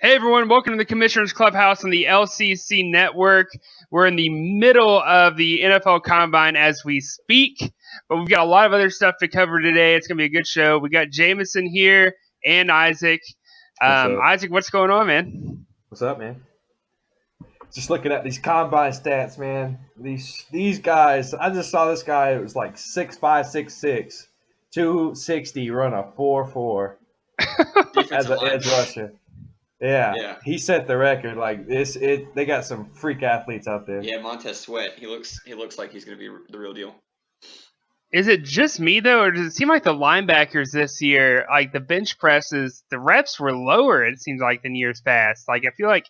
Hey everyone, welcome to the Commissioner's Clubhouse on the LCC Network. We're in the middle of the NFL Combine as we speak, but we've got a lot of other stuff to cover today. It's going to be a good show. We got Jameson here and Isaac. Isaac, what's going on, man? What's up, man? Just looking at these combine stats, man. These guys, I just saw this guy. It was like 6'5", 6'6", 260, run a 4.4 as an edge rusher. Yeah, he set the record. Like this, they got some freak athletes out there. Yeah, Montez Sweat. He looks like he's going to be the real deal. Is it just me though, or does it seem like the linebackers this year, like the bench presses, the reps were lower? It seems like than years past. Like I feel like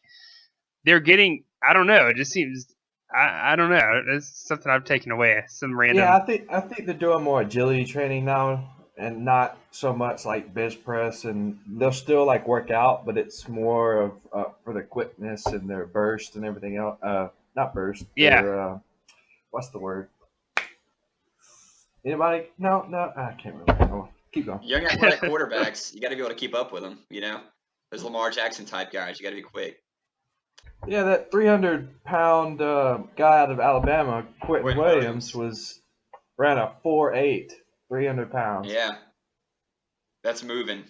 they're getting. I don't know. It just seems. I don't know. It's something I've taken away. Some random. Yeah, I think they're doing more agility training now, and not so much like bench press, and they'll still like work out, but it's more of for their quickness and their burst and everything else. Not burst. Yeah. Their, what's the word? Anybody? No, I can't remember. Oh, keep going. Young athletic quarterbacks, you got to be able to keep up with them. You know, those Lamar Jackson type guys, you got to be quick. Yeah, that 300-pound guy out of Alabama, Quentin Williams, ran a 4.8, 300 pounds. Yeah, that's moving.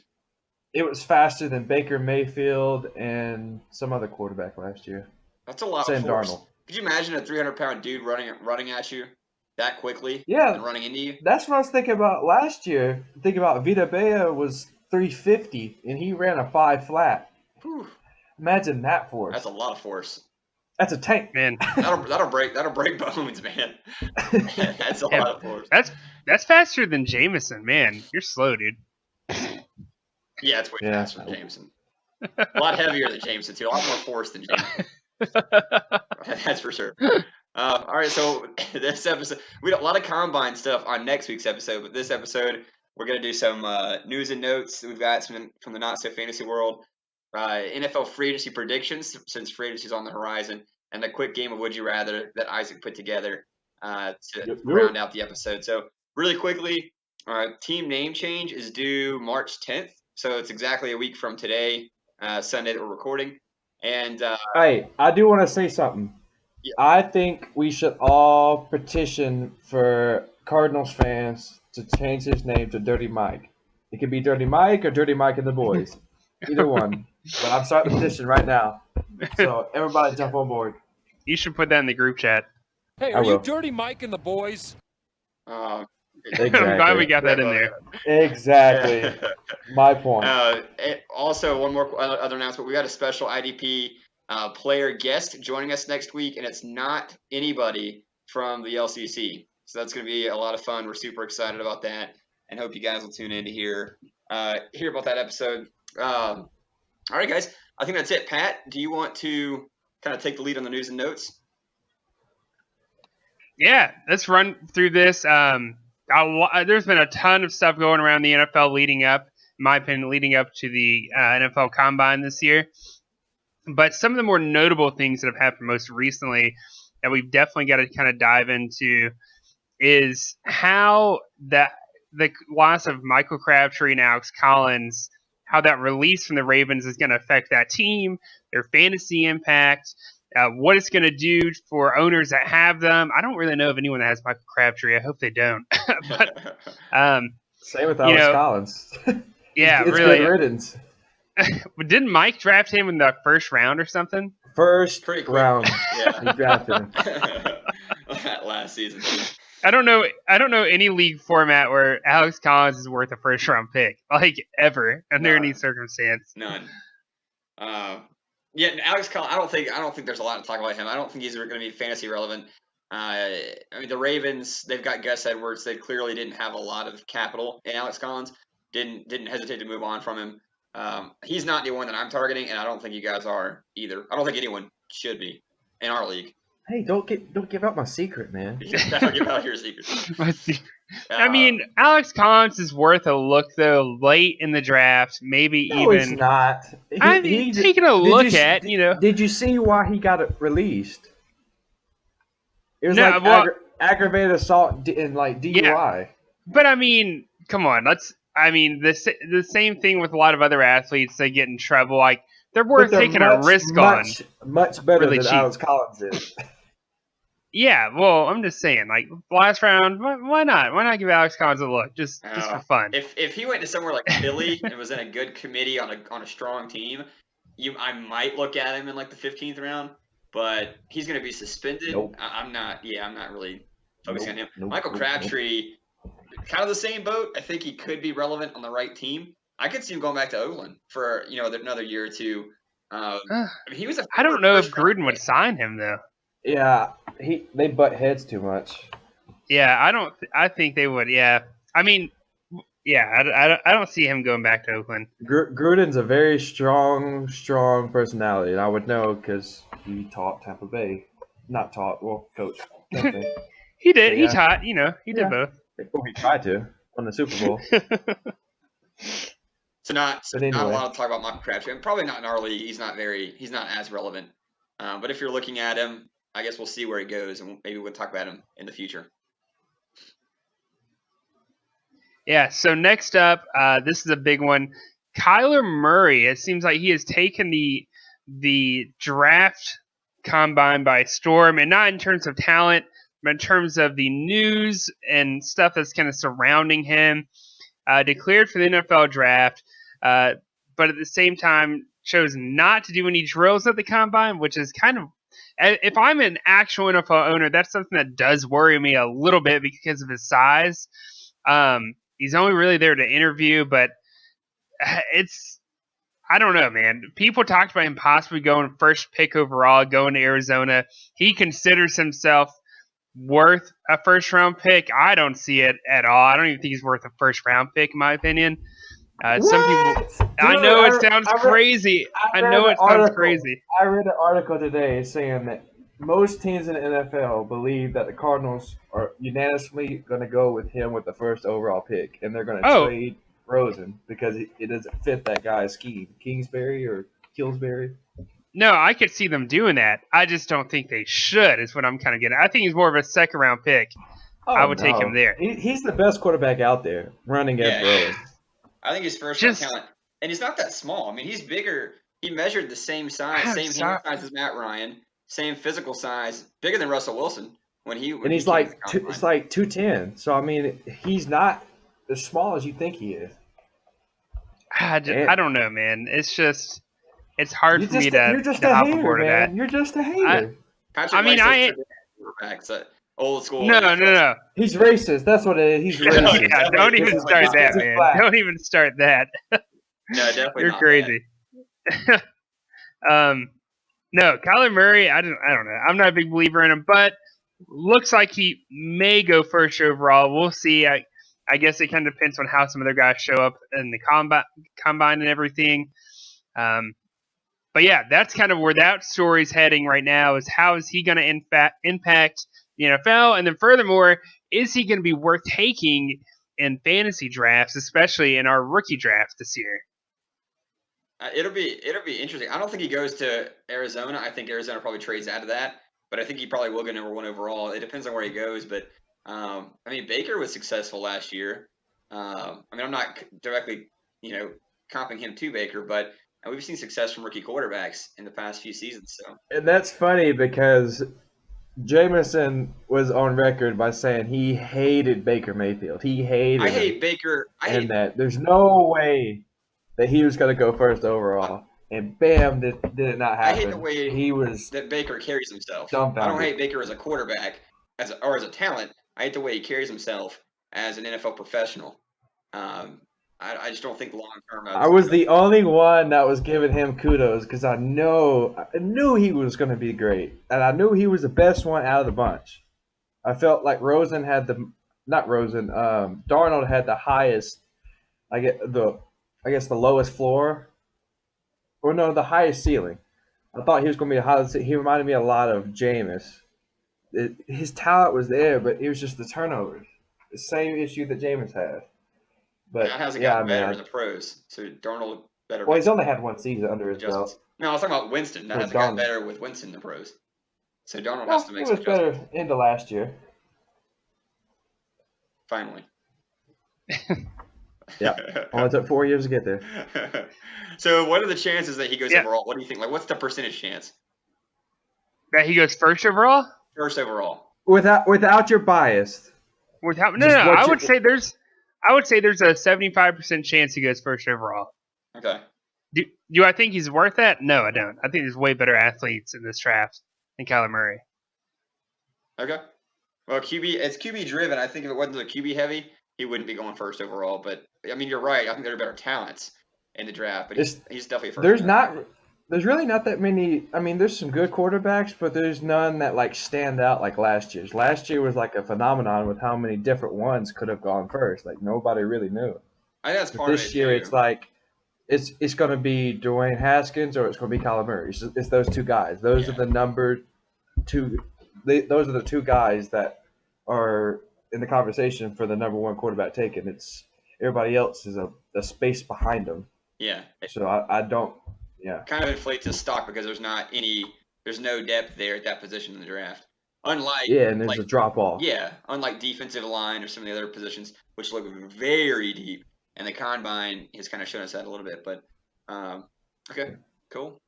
It was faster than Baker Mayfield and some other quarterback last year. That's a lot Sam of force. Darnold. Could you imagine a 300-pound dude running at you that quickly? Yeah, and running into you. That's what I was thinking about last year. Think about Vita Bea was 350 and he ran a 5 flat. Whew. Imagine that force. That's a lot of force. That's a tank, man. That'll break bones, man. That's a lot of force. That's faster than Jameson, man. You're slow, dude. Yeah, it's way faster than Jameson. A lot heavier than Jameson too. A lot more force than Jameson. That's for sure. All right, so this episode, we got a lot of combine stuff on next week's episode, but this episode we're gonna do some news and notes. We've got some from the not so fantasy world, NFL free agency predictions since free agency is on the horizon, and a quick game of Would You Rather that Isaac put together to round out the episode. So really quickly, team name change is due March 10th, so it's exactly a week from today, Sunday that we're recording. And hey, I do want to say something. Yeah. I think we should all petition for Cardinals fans to change his name to Dirty Mike. It could be Dirty Mike or Dirty Mike and the Boys. Either one. But I'm starting the petition right now. So everybody jump on board. You should put that in the group chat. Hey, are you Dirty Mike and the Boys? Exactly. I'm glad we got that in there. Exactly. My point. Also, one more other announcement. We got a special IDP player guest joining us next week, and it's not anybody from the LCC. So that's going to be a lot of fun. We're super excited about that, and hope you guys will tune in to hear about that episode. All right, guys. I think that's it. Pat, do you want to kind of take the lead on the news and notes? Yeah, let's run through this. There's been a ton of stuff going around the NFL leading up, in my opinion, leading up to the NFL Combine this year. But some of the more notable things that have happened most recently that we've definitely got to kind of dive into is how the loss of Michael Crabtree and Alex Collins, how that release from the Ravens is going to affect that team, their fantasy impact, what it's going to do for owners that have them. I don't really know of anyone that has Michael Crabtree. I hope they don't. But same with Alex Collins. Yeah, it's really. Good riddance. Didn't Mike draft him in the first round or something? First round. Yeah, he drafted him last season. I don't know any league format where Alex Collins is worth a first round pick, like ever under any circumstance. None. Yeah, Alex Collins. I don't think there's a lot to talk about him. I don't think he's going to be fantasy relevant. I mean, the Ravens, they've got Gus Edwards. They clearly didn't have a lot of capital in Alex Collins. Didn't hesitate to move on from him. He's not the one that I'm targeting, and I don't think you guys are either. I don't think anyone should be in our league. Hey, don't give out my secret, man. Don't give out your secret. My secret. I mean, Alex Collins is worth a look, though, late in the draft, maybe no, even. He's not. He's taking a look at. Did you see why he got it released? It was aggravated assault and like DUI. Yeah. But I mean, come on, the same thing with a lot of other athletes. They get in trouble. Like they're worth taking a risk on. Much better really than cheap. Alex Collins is. Yeah, well, I'm just saying, like last round, why not? Why not give Alex Collins a look, just for fun? If he went to somewhere like Philly and was in a good committee on a strong team, I might look at him in like the 15th round. But he's going to be suspended. Nope. I'm not really focusing on him. Nope, Michael Crabtree, kind of the same boat. I think he could be relevant on the right team. I could see him going back to Oakland for another year or two. I mean, he was I don't know if Gruden would sign him though. Yeah, they butt heads too much. Yeah, I think they would. Yeah, I mean, yeah, I don't see him going back to Oakland. Gruden's a very strong personality, and I would know because he taught Tampa Bay. Not taught, well, coach. He did. Yeah. He taught. He did both. Well, he tried to on the Super Bowl. So not a lot to talk about Michael Crabtree. And probably not in our league. He's not as relevant. But if you're looking at him, I guess we'll see where he goes, and maybe we'll talk about him in the future. Yeah, so next up, this is a big one. Kyler Murray, it seems like he has taken the draft combine by storm, and not in terms of talent, but in terms of the news and stuff that's kind of surrounding him. Declared for the NFL draft, but at the same time chose not to do any drills at the combine, which is kind of, if I'm an actual NFL owner, that's something that does worry me a little bit because of his size. He's only really there to interview, but I don't know, man. People talked about him possibly going first pick overall, going to Arizona. He considers himself worth a first round pick. I don't see it at all. I don't even think he's worth a first round pick, in my opinion. Some people, dude, I know it sounds crazy. I know it sounds crazy. I read an article today saying that most teams in the NFL believe that the Cardinals are unanimously going to go with him with the first overall pick, and they're going to trade Rosen because it doesn't fit that guy's scheme. Kingsbury or Killsbury? No, I could see them doing that. I just don't think they should, is what I'm kind of getting. I think he's more of a second-round pick. I would take him there. He's the best quarterback out there, running at Rosen. I think he's first-round talent. And he's not that small. I mean, he's bigger. He measured the same size, hand size as Matt Ryan, same physical size, bigger than Russell Wilson when he. And he's like it's like 210. So I mean, he's not as small as you think he is. I don't know, man. It's just hard for me to You're just a hater, man. You're just a hater. Old school. No. He's racist. That's what it is. He's racist. Yeah, don't even start that, man. Don't even start that. No, definitely. You're crazy. No, Kyler Murray. I don't know. I'm not a big believer in him, but looks like he may go first overall. We'll see. I guess it kind of depends on how some other guys show up in the combine and everything. But yeah, that's kind of where that story's heading right now. Is how is he going to impact the NFL, and then furthermore, is he going to be worth taking in fantasy drafts, especially in our rookie draft this year? It'll be interesting. I don't think he goes to Arizona. I think Arizona probably trades out of that, but I think he probably will go number 1 overall. It depends on where he goes, but I mean, Baker was successful last year. I mean, I'm not directly, comping him to Baker, but we've seen success from rookie quarterbacks in the past few seasons. So, and that's funny because Jameson was on record by saying he hated Baker Mayfield. I hate Baker. That there's no way that he was going to go first overall. And bam, did it not happen. I hate the way that Baker carries himself. I don't hate Baker as a quarterback or as a talent. I hate the way he carries himself as an NFL professional. I just don't think long term. I was the only one that was giving him kudos because I knew he was going to be great, and I knew he was the best one out of the bunch. I felt like Darnold had the highest. I guess the lowest floor, or no, the highest ceiling. I thought he was going to be the highest. He reminded me a lot of Jameis. His talent was there, but it was just the turnovers. The same issue that Jameis had. But that hasn't gotten better in the pros. So Darnold better. Well, he's only had one season under his belt. No, I was talking about Winston. That hasn't gotten better with Winston in the pros. So Darnold has to make some adjustments. Better into last year. Finally. Yeah. Only took 4 years to get there. So what are the chances that he goes Yeah. overall? What do you think? Like, what's the percentage chance? That he goes first overall? First overall. Without your bias. No. I would say there's a 75% chance he goes first overall. Okay. Do I think he's worth that? No, I don't. I think there's way better athletes in this draft than Kyler Murray. Okay. Well, it's QB driven. I think if it wasn't a QB heavy, he wouldn't be going first overall. But I mean, you're right. I think there are better talents in the draft, but he's definitely first. There's really not that many. I mean, there's some good quarterbacks, but there's none that like stand out like last year's. Last year was like a phenomenon with how many different ones could have gone first. Like nobody really knew. I think that's part of it. This year, it's like it's going to be Dwayne Haskins or it's going to be Kyler Murray. It's those two guys. Those are the number two. Those are the two guys that are in the conversation for the number one quarterback taken. It's everybody else is a space behind them. Yeah. So I don't. Yeah. Kind of inflates his stock because there's no depth there at that position in the draft. Unlike and there's a drop off. Yeah, unlike defensive line or some of the other positions, which look very deep, and the combine has kind of shown us that a little bit. But okay, cool.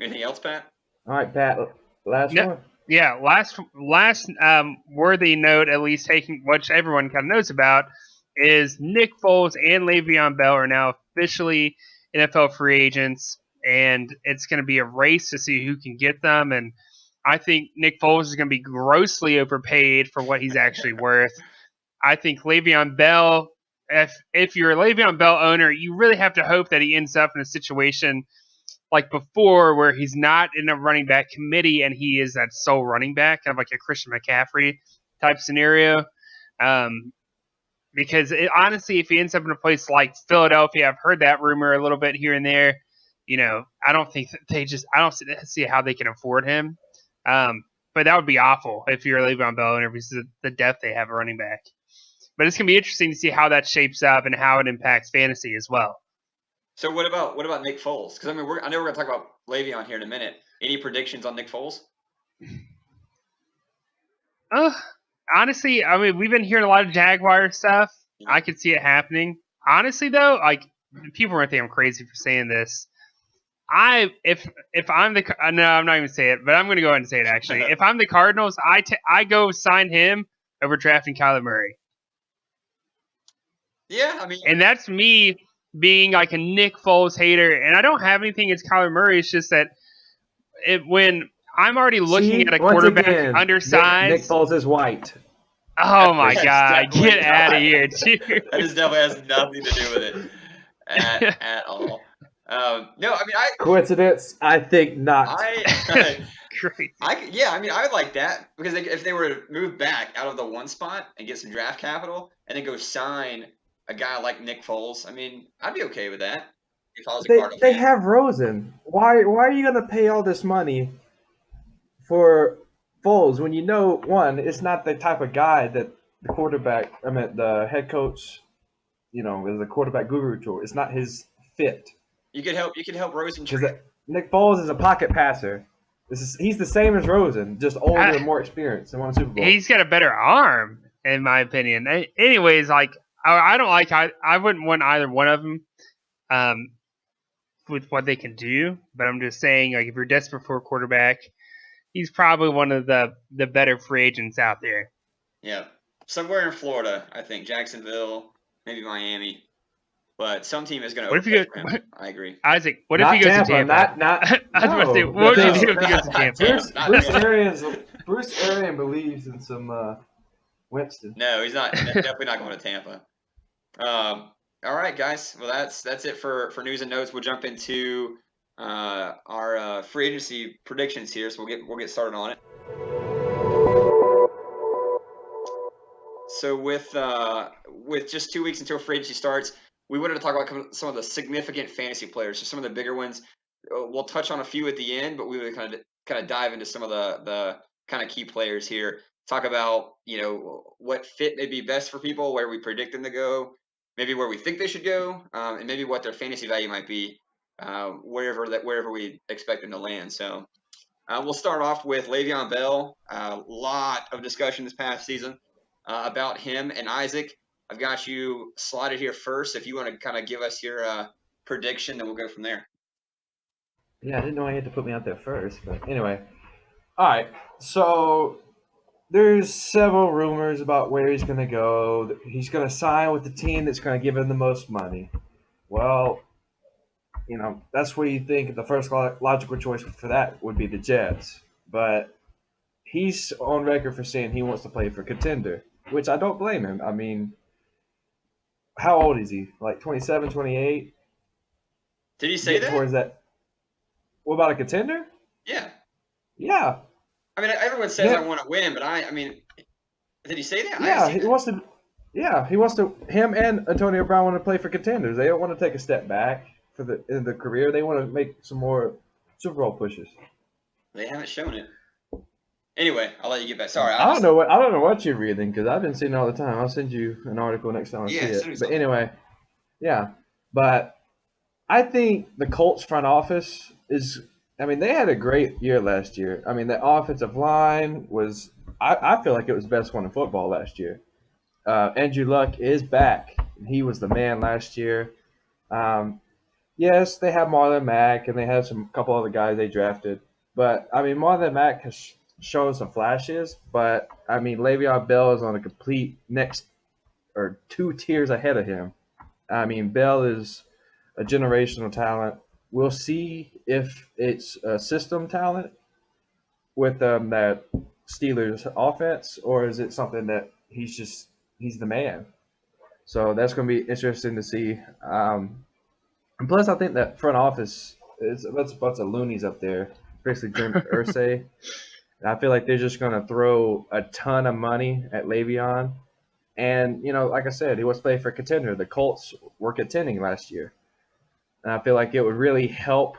Anything else, Pat? All right, Pat. Last one. Yeah, last worthy note, at least taking which everyone kind of knows about, is Nick Foles and Le'Veon Bell are now officially NFL free agents, and it's going to be a race to see who can get them. And I think Nick Foles is going to be grossly overpaid for what he's actually worth. I think Le'Veon Bell, if you're a Le'Veon Bell owner, you really have to hope that he ends up in a situation like before where he's not in a running back committee and he is that sole running back, kind of like a Christian McCaffrey type scenario. Because honestly, if he ends up in a place like Philadelphia, I've heard that rumor a little bit here and there. I don't think I don't see how they can afford him. But that would be awful if you're a Le'Veon Bell owner because of the depth they have a running back. But it's gonna be interesting to see how that shapes up and how it impacts fantasy as well. So what about Nick Foles? Because I know we're gonna talk about Le'Veon here in a minute. Any predictions on Nick Foles? Honestly, I mean, we've been hearing a lot of Jaguar stuff. Yeah. I could see it happening. Honestly, though, like people are gonna think I'm crazy for saying this. If I'm no, I'm not even saying it, but I'm gonna go ahead and say it actually. If I'm the Cardinals, I go sign him over drafting Kyler Murray. Yeah, I mean, and that's me being like a Nick Foles hater, and I don't have anything against Kyler Murray. It's just that when I'm already looking at a quarterback undersized. Nick Foles is white. Oh my God! Get out of here, dude. That just definitely has nothing to do with it at all. No, I mean, coincidence? I think not. Crazy. I mean, I would like that because if they were to move back out of the one spot and get some draft capital and then go sign a guy like Nick Foles, I mean, I'd be okay with that. If I was a Cardinals fan. Have Rosen. Why are you going to pay all this money for Foles when one, it's not the type of guy that the head coach, is a quarterback guru to. It's not his fit. You could help Rosen. Nick Foles is a pocket passer. He's the same as Rosen, just older and more experienced and won a Super Bowl. He's got a better arm, in my opinion. Anyways, like I wouldn't want either one of them with what they can do. But I'm just saying, like if you're desperate for a quarterback, he's probably one of the better free agents out there. Yeah, somewhere in Florida, I think Jacksonville, maybe Miami. But some team is going to overpay for him. I agree. Isaac, what if he goes to Tampa? I was about to say, what would you do if he goes to Tampa? Bruce Arians believes in some Winston. No, he's not. Definitely not going to Tampa. All right, guys. Well, that's it for news and notes. We'll jump into our free agency predictions here. So we'll get started on it. So with just 2 weeks until free agency starts, we wanted to talk about some of the significant fantasy players, so some of the bigger ones. We'll touch on a few at the end, but we would kind of dive into some of the kind of key players here. Talk about what fit may be best for people, where we predict them to go, maybe where we think they should go, and maybe what their fantasy value might be wherever we expect them to land. So we'll start off with Le'Veon Bell. A lot of discussion this past season about him and Isaac. I've got you slotted here first. If you want to kind of give us your prediction, then we'll go from there. Yeah, I didn't know I had to put me out there first, but anyway. All right, so there's several rumors about where he's going to go. He's going to sign with the team that's going to give him the most money. Well, that's where you think the first logical choice for that would be the Jets. But he's on record for saying he wants to play for contender, which I don't blame him. I mean, how old is he? Like 27, 28? Did he say that? Towards that. What about a contender? Yeah. Yeah. I mean, everyone says I want to win, but I mean, did he say that? Yeah, he wants to. Yeah, he wants to. Him and Antonio Brown want to play for contenders. They don't want to take a step back in the career. They want to make some more Super Bowl pushes. They haven't shown it. Anyway, I'll let you get back. Sorry, I don't know what you're reading because I've been seeing it all the time. I'll send you an article next time I see it. But anyway, yeah. But I think the Colts front office is. I mean, they had a great year last year. I mean, the offensive line was. I feel like it was the best one in football last year. Andrew Luck is back. He was the man last year. Yes, they have Marlon Mack and they have a couple other guys they drafted. But, I mean, Marlon Mack has shown some flashes. But, I mean, Le'Veon Bell is on a complete next or 2 tiers ahead of him. I mean, Bell is a generational talent. We'll see if it's a system talent with that Steelers offense, or is it something that he's the man? So that's going to be interesting to see. And plus, I think that front office is a bunch of loonies up there, especially Jim Irsay. I feel like they're just going to throw a ton of money at Le'Veon. And, like I said, he was playing for a contender. The Colts were contending last year. And I feel like it would really help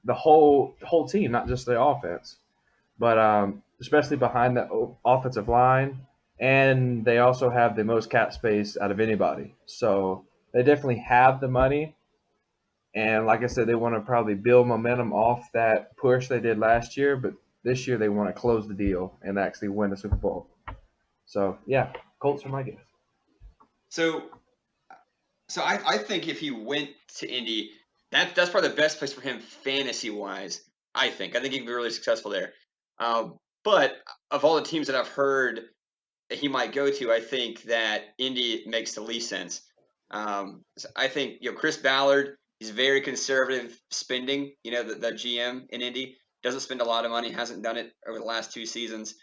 the whole team, not just the offense. But especially behind the offensive line. And they also have the most cap space out of anybody. So they definitely have the money. And like I said, they want to probably build momentum off that push they did last year. But this year they want to close the deal and actually win the Super Bowl. So, yeah, Colts are my guess. So I think if he went to Indy, that's probably the best place for him fantasy-wise, I think. I think he can be really successful there. But of all the teams that I've heard that he might go to, I think that Indy makes the least sense. I think, Chris Ballard, he's very conservative spending. The GM in Indy doesn't spend a lot of money, hasn't done it over the last 2 seasons.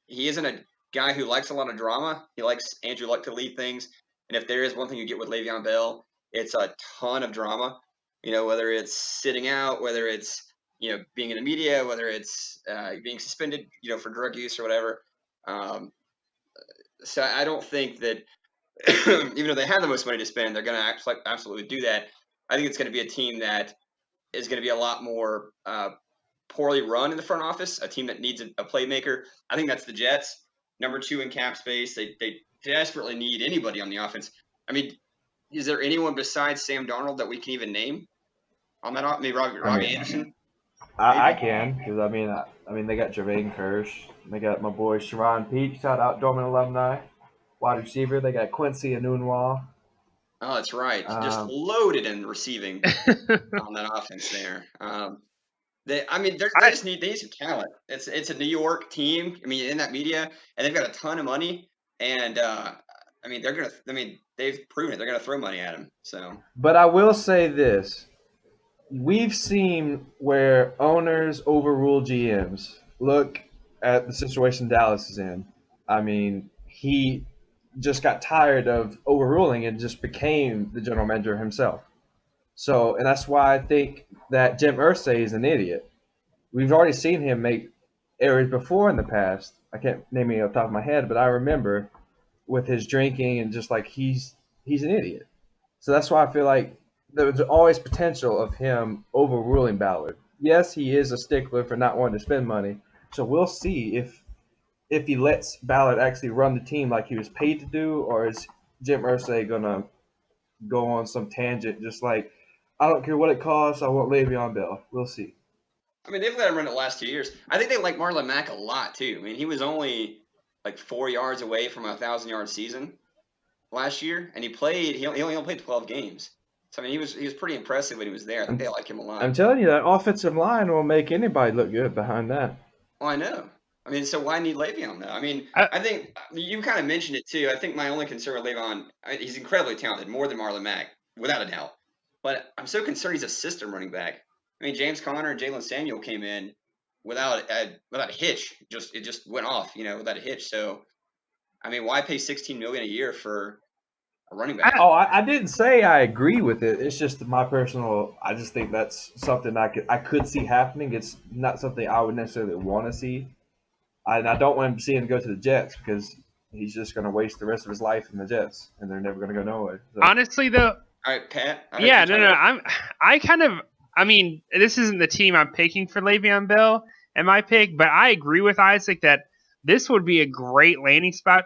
He isn't a guy who likes a lot of drama. He likes Andrew Luck to lead things. And if there is one thing you get with Le'Veon Bell, it's a ton of drama. Whether it's sitting out, whether it's being in the media, whether it's being suspended, for drug use or whatever. So I don't think that even though they have the most money to spend, they're going to absolutely do that. I think it's going to be a team that is going to be a lot more poorly run in the front office, a team that needs a playmaker. I think that's the Jets, number 2 in cap space. They desperately need anybody on the offense. I mean, is there anyone besides Sam Darnold that we can even name on that? Maybe Robbie Anderson. I can, because I mean they got Jermaine Kearse, they got my boy Sharon Peach, shout out Dorman alumni, wide receiver. They got Quincy Enunwa. Oh, that's right, just loaded in receiving on that offense there. They just need some talent. It's a New York team. I mean, in that media, and they've got a ton of money, and they've proven it. They're gonna throw money at him. So, but I will say this. We've seen where owners overrule GMs. Look at the situation Dallas is in. I mean, he just got tired of overruling and just became the general manager himself. So, and that's why I think that Jim Irsay is an idiot. We've already seen him make errors before in the past. I can't name it off the top of my head, but I remember with his drinking and just like he's an idiot. So that's why I feel like there's always potential of him overruling Ballard. Yes, he is a stickler for not wanting to spend money. So we'll see if he lets Ballard actually run the team like he was paid to do, or is Jim Irsay gonna go on some tangent just like, I don't care what it costs, I want Le'Veon Bell. We'll see. I mean, they've let him run it the last 2 years. I think they like Marlon Mack a lot too. I mean, he was only like 4 yards away from a 1,000-yard season last year, and he only played 12 games. So I mean, he was pretty impressive when he was there. I think they like him a lot. I'm telling you, that offensive line will make anybody look good behind that. Oh, I know. I mean, so why need Le'Veon, though? I mean, I think you kind of mentioned it, too. I think my only concern with Le'Veon, he's incredibly talented, more than Marlon Mack, without a doubt. But I'm so concerned he's a system running back. I mean, James Conner and Jalen Samuel came in without a hitch. It just went off, without a hitch. So, I mean, why pay $16 million a year for a running back? I didn't say I agree with it. It's just my personal. I just think that's something I could see happening. It's not something I would necessarily want to see. I don't want to see him go to the Jets because he's just going to waste the rest of his life in the Jets, and they're never going to go nowhere. So. Honestly, though. All right, Pat. Yeah, no. I mean, this isn't the team I'm picking for Le'Veon Bell in my pick, but I agree with Isaac that this would be a great landing spot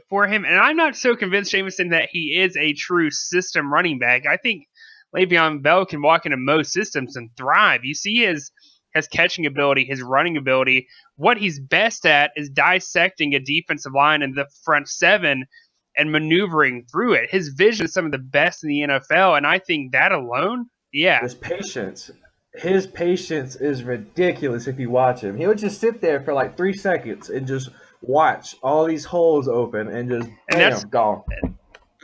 for him. And I'm not so convinced, Jameson, that he is a true system running back. I think Le'Veon Bell can walk into most systems and thrive. You see his catching ability, his running ability. What he's best at is dissecting a defensive line in the front seven and maneuvering through it. His vision is some of the best in the NFL, and I think that alone, yeah. His patience is ridiculous if you watch him. He'll just sit there for like 3 seconds and just watch all these holes open and just gone.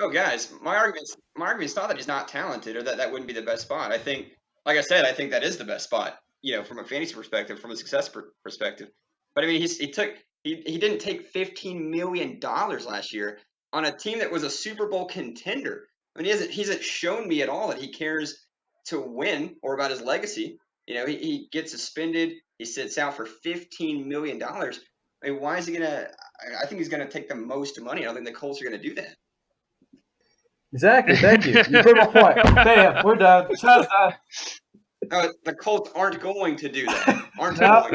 Oh, guys, my argument is not that he's not talented or that wouldn't be the best spot. I think, like I said, I think that is the best spot, from a fantasy perspective, from a success perspective. But I mean, he didn't take $15 million last year on a team that was a Super Bowl contender. I mean, he hasn't shown me at all that he cares to win or about his legacy. He gets suspended. He sits out for $15 million. I mean, why is he going to – I think he's going to take the most money. I don't think the Colts are going to do that. Exactly. Thank you. You proved my point. Bam. We're done. Show's done. The Colts aren't going to do that. Aren't going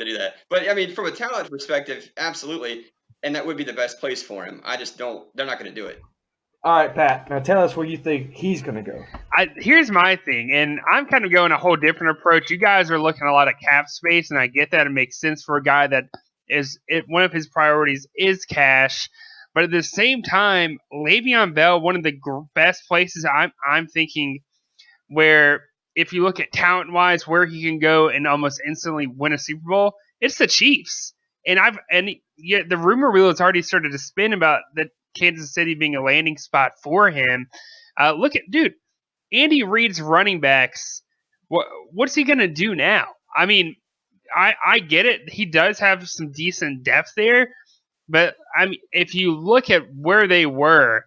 to do that. But, I mean, from a talent perspective, absolutely. And that would be the best place for him. I just don't – they're not going to do it. All right, Pat. Now tell us where you think he's going to go. Here's my thing, and I'm kind of going a whole different approach. You guys are looking at a lot of cap space, and I get that. It makes sense for a guy that one of his priorities is cash. But at the same time, Le'Veon Bell, one of the best places I'm thinking where if you look at talent-wise, where he can go and almost instantly win a Super Bowl, it's the Chiefs. And the rumor wheel has already started to spin about the Kansas City being a landing spot for him. Look at Andy Reid's running backs. What's he going to do now? I mean, I get it. He does have some decent depth there, but I mean, if you look at where they were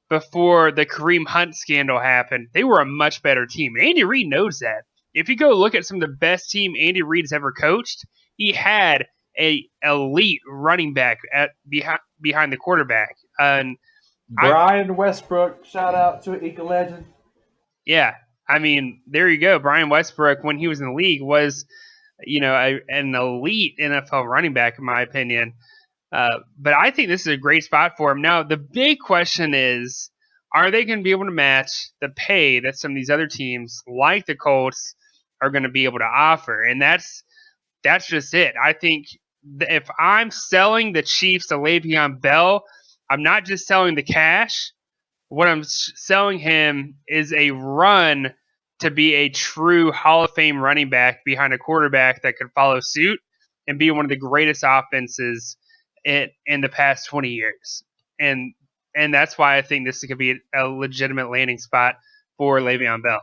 before the Kareem Hunt scandal happened, they were a much better team. Andy Reid knows that. If you go look at some of the best team Andy Reid's ever coached, he had a elite running back behind the quarterback. And Brian Westbrook, shout out to an Eagle legend. Yeah, I mean, there you go. Brian Westbrook, when he was in the league, was an elite NFL running back, in my opinion. But I think this is a great spot for him. Now, the big question is, are they going to be able to match the pay that some of these other teams, like the Colts, are going to be able to offer? And that's just it. I think if I'm selling the Chiefs to Le'Veon Bell, I'm not just selling the cash. What I'm selling him is a run to be a true Hall of Fame running back behind a quarterback that could follow suit and be one of the greatest offenses in the past 20 years. And that's why I think this could be a legitimate landing spot for Le'Veon Bell.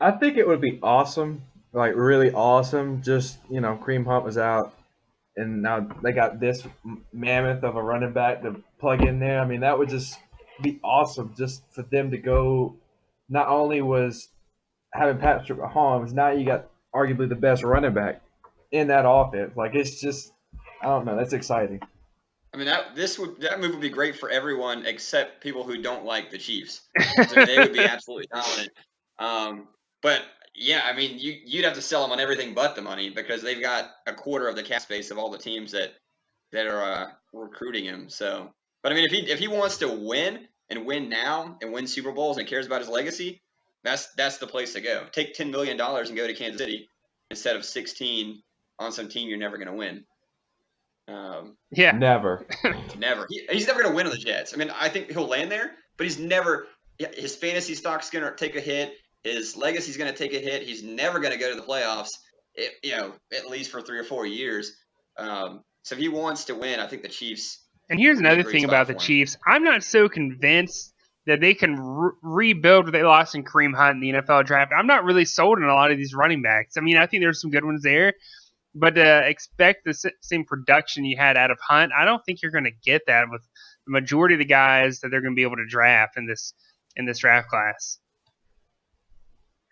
I think it would be awesome, like really awesome. Just, Kareem Hunt was out, and now they got this mammoth of a running back to plug in there. I mean, that would just be awesome just for them to go. Not only was having Patrick Mahomes, now you got arguably the best running back in that offense. Like, it's just, I don't know, that's exciting. I mean, that move would be great for everyone except people who don't like the Chiefs. So they would be absolutely dominant. But yeah, I mean, you'd have to sell them on everything but the money because they've got a quarter of the cap space of all the teams that are recruiting him. So, but I mean, if he wants to win and win now and win Super Bowls and cares about his legacy, that's the place to go. Take $10 million and go to Kansas City instead of 16 on some team you're never going to win. Yeah, never. He's never going to win on the Jets. I mean, I think he'll land there, but he's never. His fantasy stock's going to take a hit. His legacy's going to take a hit. He's never going to go to the playoffs. At least for 3 or 4 years. So if he wants to win, I think the Chiefs. And here's another thing about the Chiefs. I'm not so convinced that they can rebuild what they lost in Kareem Hunt in the NFL draft. I'm not really sold on a lot of these running backs. I mean, I think there's some good ones there, but to expect the same production you had out of Hunt, I don't think you're going to get that with the majority of the guys that they're going to be able to draft in this draft class.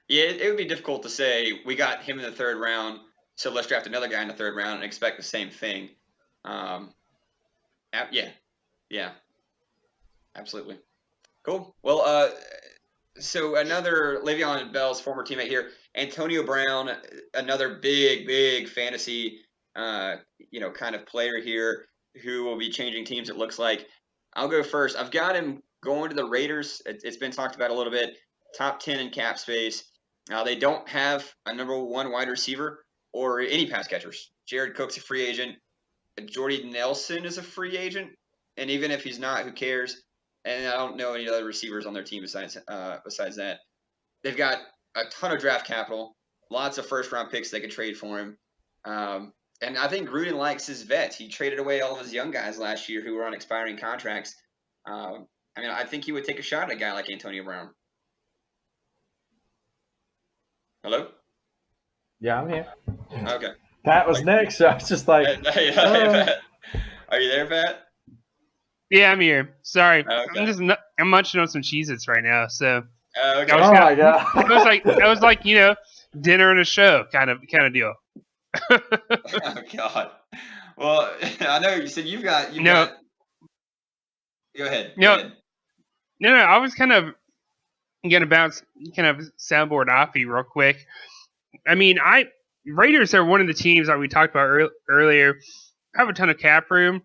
Yeah, it would be difficult to say we got him in the 3rd round, so let's draft another guy in the 3rd round and expect the same thing. Yeah, absolutely. Cool. Well, so another Le'Veon Bell's former teammate here, Antonio Brown, another big fantasy, kind of player here who will be changing teams. It looks like. I'll go first. I've got him going to the Raiders. It's been talked about a little bit. Top 10 in cap space. They don't have a number 1 wide receiver or any pass catchers. Jared Cook's a free agent. Jordy Nelson is a free agent. And even if he's not, who cares? And I don't know any other receivers on their team besides that. They've got a ton of draft capital, lots of first-round picks they could trade for him. And I think Gruden likes his vets. He traded away all of his young guys last year who were on expiring contracts. I think he would take a shot at a guy like Antonio Brown. Hello? Yeah, I'm here. Okay. Pat was next, so I was just like, hey, Pat. Are you there, Pat? Yeah, I'm here. Sorry, Okay. I'm munching on some Cheez-Its right now. So okay. My God. It was like dinner and a show kind of deal. Oh God. Well, I know you said you've got. Go ahead. No. I was kind of gonna bounce soundboard off you real quick. I mean, Raiders are one of the teams that we talked about earlier. Have a ton of cap room.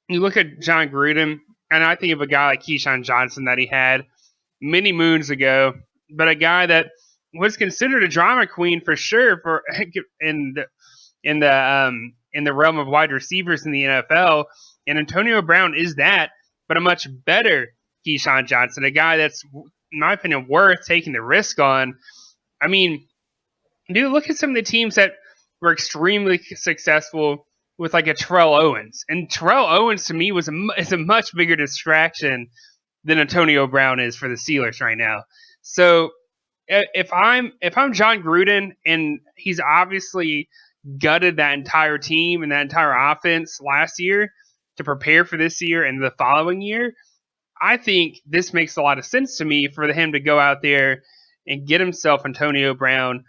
You look at John Gruden, and I think of a guy like Keyshawn Johnson that he had many moons ago, but a guy that was considered a drama queen for sure in the realm of wide receivers in the NFL. And Antonio Brown is that, but a much better Keyshawn Johnson, a guy that's, in my opinion, worth taking the risk on. I mean, dude, look at some of the teams that were extremely successful with like a Terrell Owens. And Terrell Owens to me is a much bigger distraction than Antonio Brown is for the Steelers right now. So if I'm John Gruden, and he's obviously gutted that entire team and that entire offense last year to prepare for this year and the following year, I think this makes a lot of sense to me for him to go out there and get himself Antonio Brown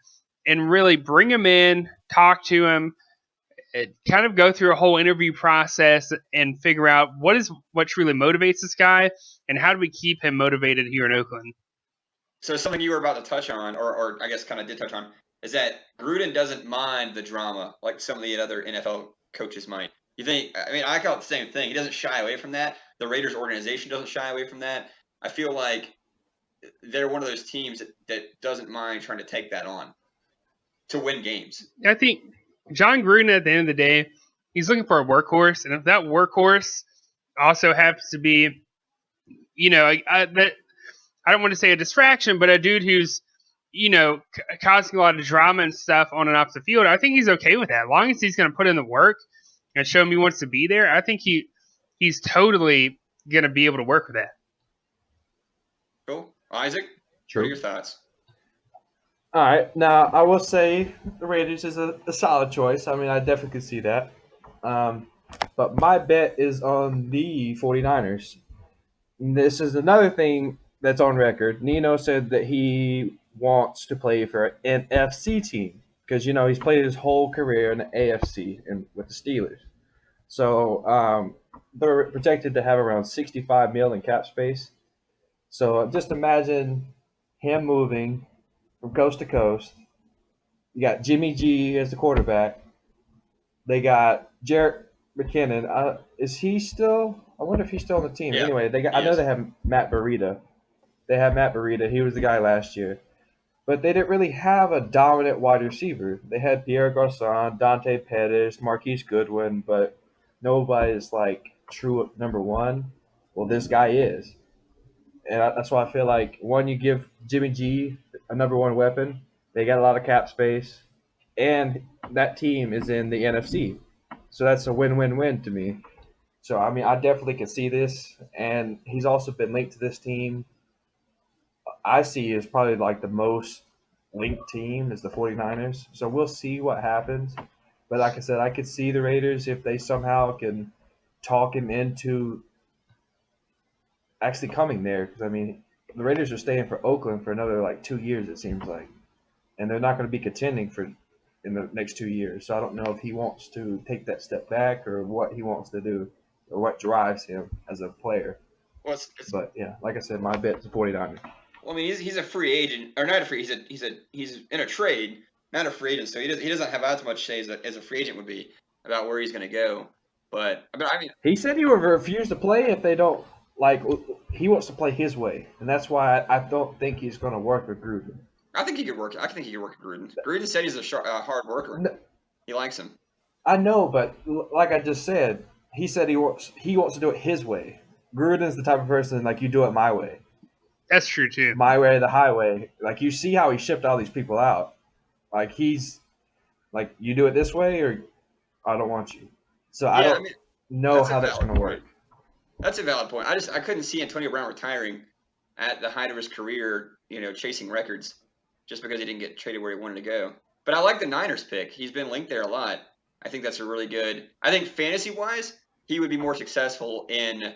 and really bring him in, talk to him, kind of go through a whole interview process and figure out what truly motivates this guy and how do we keep him motivated here in Oakland. So something you were about to touch on, or I guess kind of did touch on, is that Gruden doesn't mind the drama like some of the other NFL coaches might. You think? I mean, I call it the same thing. He doesn't shy away from that. The Raiders organization doesn't shy away from that. I feel like they're one of those teams that doesn't mind trying to take that on to win games. I think John Gruden, at the end of the day, he's looking for a workhorse, and if that workhorse also happens to be, I don't want to say a distraction, but a dude who's, causing a lot of drama and stuff on and off the field, I think he's okay with that. As long as he's going to put in the work and show him he wants to be there, I think he's totally going to be able to work with that. Cool. Isaac, what are your thoughts? All right. Now, I will say the Raiders is a solid choice. I mean, I definitely could see that. But my bet is on the 49ers. This is another thing that's on record. Nino said that he wants to play for an NFC team because, he's played his whole career in the AFC and with the Steelers. So they're projected to have around $65 million in cap space. So just imagine him moving from coast to coast. You got Jimmy G as the quarterback. They got Jerick McKinnon. Is he still? I wonder if he's still on the team. Yeah. Anyway, I know they have Matt Breida. He was the guy last year. but they didn't really have a dominant wide receiver. They had Pierre Garçon, Dante Pettis, Marquise Goodwin, but nobody's like true number one. Well, this guy is. And that's why I feel like, one, you give Jimmy G a number one weapon. They got a lot of cap space, and that team is in the NFC. So that's a win-win-win to me. So, I mean, I definitely can see this, and he's also been linked to this team. I see is probably like the most linked team is the 49ers. So we'll see what happens. But like I said, I could see the Raiders if they somehow can talk him into actually coming there. Because, I mean, the Raiders are staying for Oakland for another like 2 years, it seems like. And they're not going to be contending for in the next 2 years. So I don't know if he wants to take that step back or what he wants to do or what drives him as a player. Well, but, yeah, like I said, my bet is the 49ers. Well, I mean, he's a free agent, or not a free. He's in a trade, not a free agent. So he doesn't have as much say as a free agent would be about where he's going to go. But I mean, he said he would refuse to play if they don't like. He wants to play his way, and that's why I don't think he's going to work with Gruden. I think he could work. I think he could work with Gruden. Gruden said he's a hard worker. No, he likes him. I know, but like I just said, he said he wants to do it his way. Gruden's the type of person like, you do it my way. That's true too. My way or the highway. Like, you see how he shipped all these people out. Like, he's like, you do it this way or I don't want you. So I don't know how that's going to work. That's a valid point. I couldn't see Antonio Brown retiring at the height of his career, chasing records just because he didn't get traded where he wanted to go. But I like the Niners pick. He's been linked there a lot. I think that's a really good – I think fantasy-wise, he would be more successful in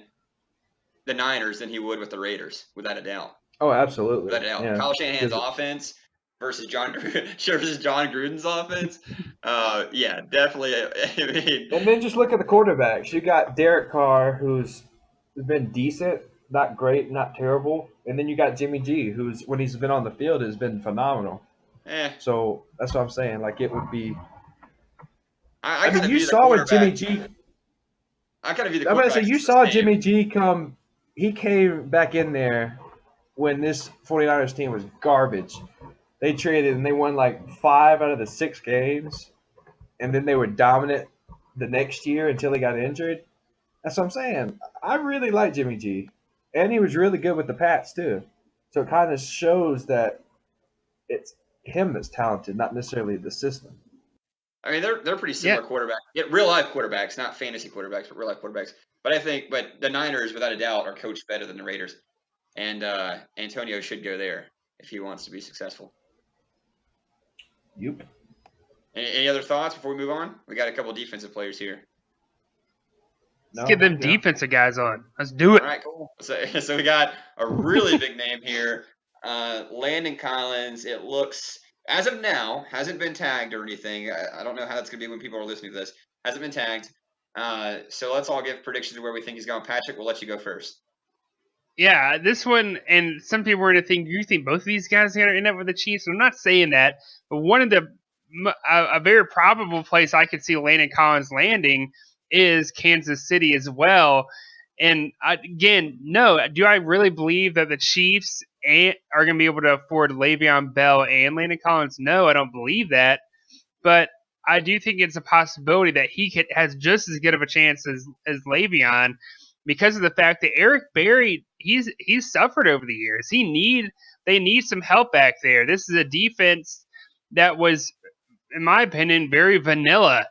the Niners than he would with the Raiders, without a doubt. Oh, absolutely. Without a doubt. Yeah. Kyle Shanahan's offense versus John Gruden's offense. Yeah, definitely. I mean, and then just look at the quarterbacks. You got Derek Carr, who's been decent, not great, not terrible. And then you got Jimmy G, who's, when he's been on the field, has been phenomenal. So that's what I'm saying. Like, it would be – I mean, you saw with Jimmy G – I kind of view the I'm going to say, you saw Jimmy G come – he came back in there when this 49ers team was garbage. They traded and they won like 5 out of the 6 games, and then they were dominant the next year until he got injured. That's what I'm saying. I really like Jimmy G, and he was really good with the Pats too. So it kind of shows that it's him that's talented, not necessarily the system. I mean, they're pretty similar quarterbacks. Yeah, real life quarterbacks, not fantasy quarterbacks, but real life quarterbacks. But the Niners, without a doubt, are coached better than the Raiders, and Antonio should go there if he wants to be successful. Yep. Any other thoughts before we move on? We got a couple defensive players here. Let's get them defensive guys on. Let's do it. All right, cool. So we got a really big name here, Landon Collins. It looks, as of now, hasn't been tagged or anything. I don't know how that's going to be when people are listening to this. Hasn't been tagged. So let's all give predictions of where we think he's going. Patrick, we'll let you go first. Yeah, this one, and some people are going to think, you think both of these guys are going to end up with the Chiefs? I'm not saying that, but one of a very probable place I could see Landon Collins landing is Kansas City as well. And again, no, do I really believe that the Chiefs are going to be able to afford Le'Veon Bell and Landon Collins? No, I don't believe that. But I do think it's a possibility that he has just as good of a chance as Le'Veon, because of the fact that Eric Berry, he's suffered over the years. They need some help back there. This is a defense that was, in my opinion, very vanilla.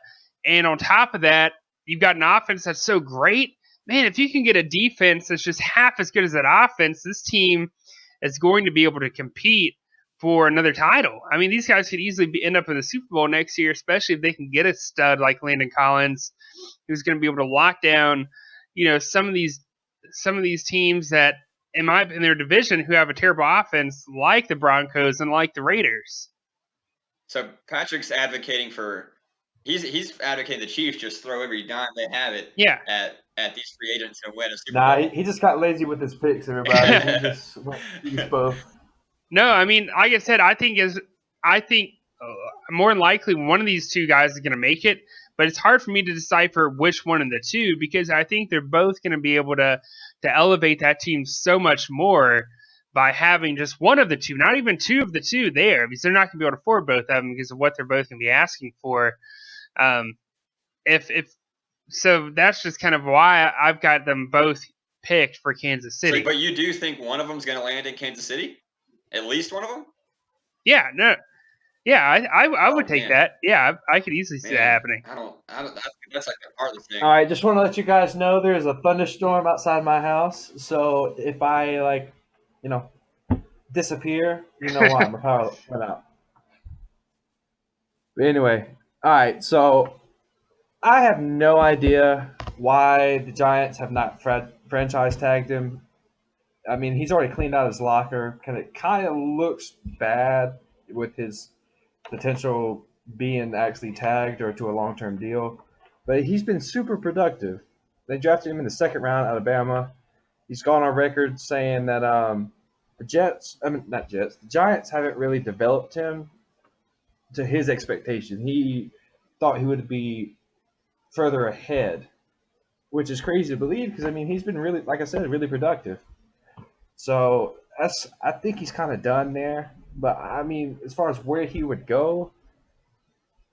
And on top of that, you've got an offense that's so great. Man, if you can get a defense that's just half as good as that offense, this team is going to be able to compete for another title. I mean, these guys could easily end up in the Super Bowl next year, especially if they can get a stud like Landon Collins, who's going to be able to lock down, some of these teams that, in their division, who have a terrible offense, like the Broncos and like the Raiders. So Patrick's advocating for he's advocating the Chiefs just throw every dime they have it at these free agents and win a Super Bowl. He just got lazy with his picks, everybody. He just went both. No, I mean, like I said, I think more than likely one of these two guys is going to make it, but it's hard for me to decipher which one of the two, because I think they're both going to be able to elevate that team so much more by having just one of the two, not even two of the two there, because they're not going to be able to afford both of them because of what they're both going to be asking for. If so, that's just kind of why I've got them both picked for Kansas City. So, but you do think one of them is going to land in Kansas City? At least one of them? Yeah, no. Yeah, I would take that. Yeah, I could easily see that happening. I don't. That's like the hardest thing. All right, just want to let you guys know there's a thunderstorm outside my house. So if I disappear, you know why. My power went out. But anyway, all right. So I have no idea why the Giants have not franchise tagged him. I mean, he's already cleaned out his locker. Kind of looks bad with his potential being actually tagged or to a long-term deal. But he's been super productive. They drafted him in the second round, Alabama. He's gone on record saying that the Giants haven't really developed him to his expectation. He thought he would be further ahead, which is crazy to believe because, I mean, he's been really, like I said, really productive. So I think he's kind of done there. But, I mean, as far as where he would go,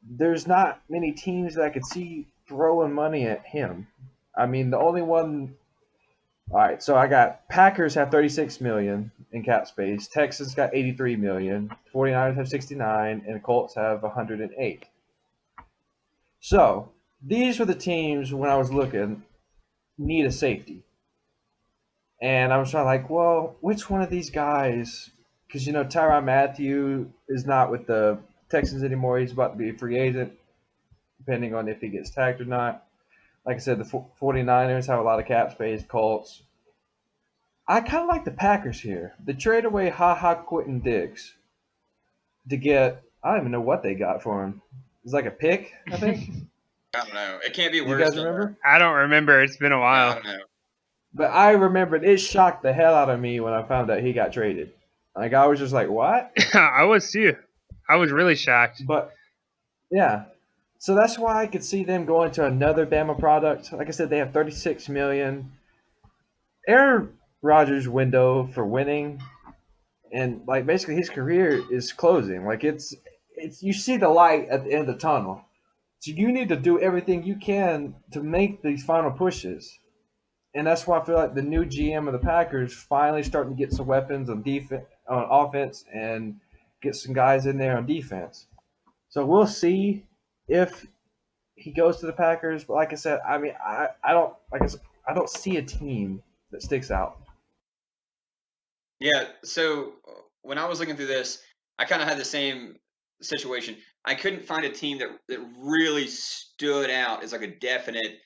there's not many teams that I could see throwing money at him. I mean, the only one – all right, so I got Packers have $36 million in cap space. Texans got $83 million. 49ers have $69, and Colts have $108. So these were the teams, when I was looking, need a safety. And I was trying well, which one of these guys – because, Tyrann Mathieu is not with the Texans anymore. He's about to be a free agent, depending on if he gets tagged or not. Like I said, the 49ers have a lot of cap space, Colts. I kind of like the Packers here. They trade away Quentin Diggs to get – I don't even know what they got for him. It's like a pick, I think. I don't know. It can't be worse. You guys remember? I don't remember. It's been a while. I don't know. But I remembered it shocked the hell out of me when I found out he got traded. I was just like, what? I was too. I was really shocked. But, yeah. So that's why I could see them going to another Bama product. Like I said, they have $36 million. Aaron Rodgers' window for winning and basically his career is closing. It's you see the light at the end of the tunnel. So you need to do everything you can to make these final pushes. And that's why I feel like the new GM of the Packers finally starting to get some weapons on offense and get some guys in there on defense. So we'll see if he goes to the Packers. But like I said, I mean, I don't see a team that sticks out. Yeah, so when I was looking through this, I kind of had the same situation. I couldn't find a team that really stood out as like a definite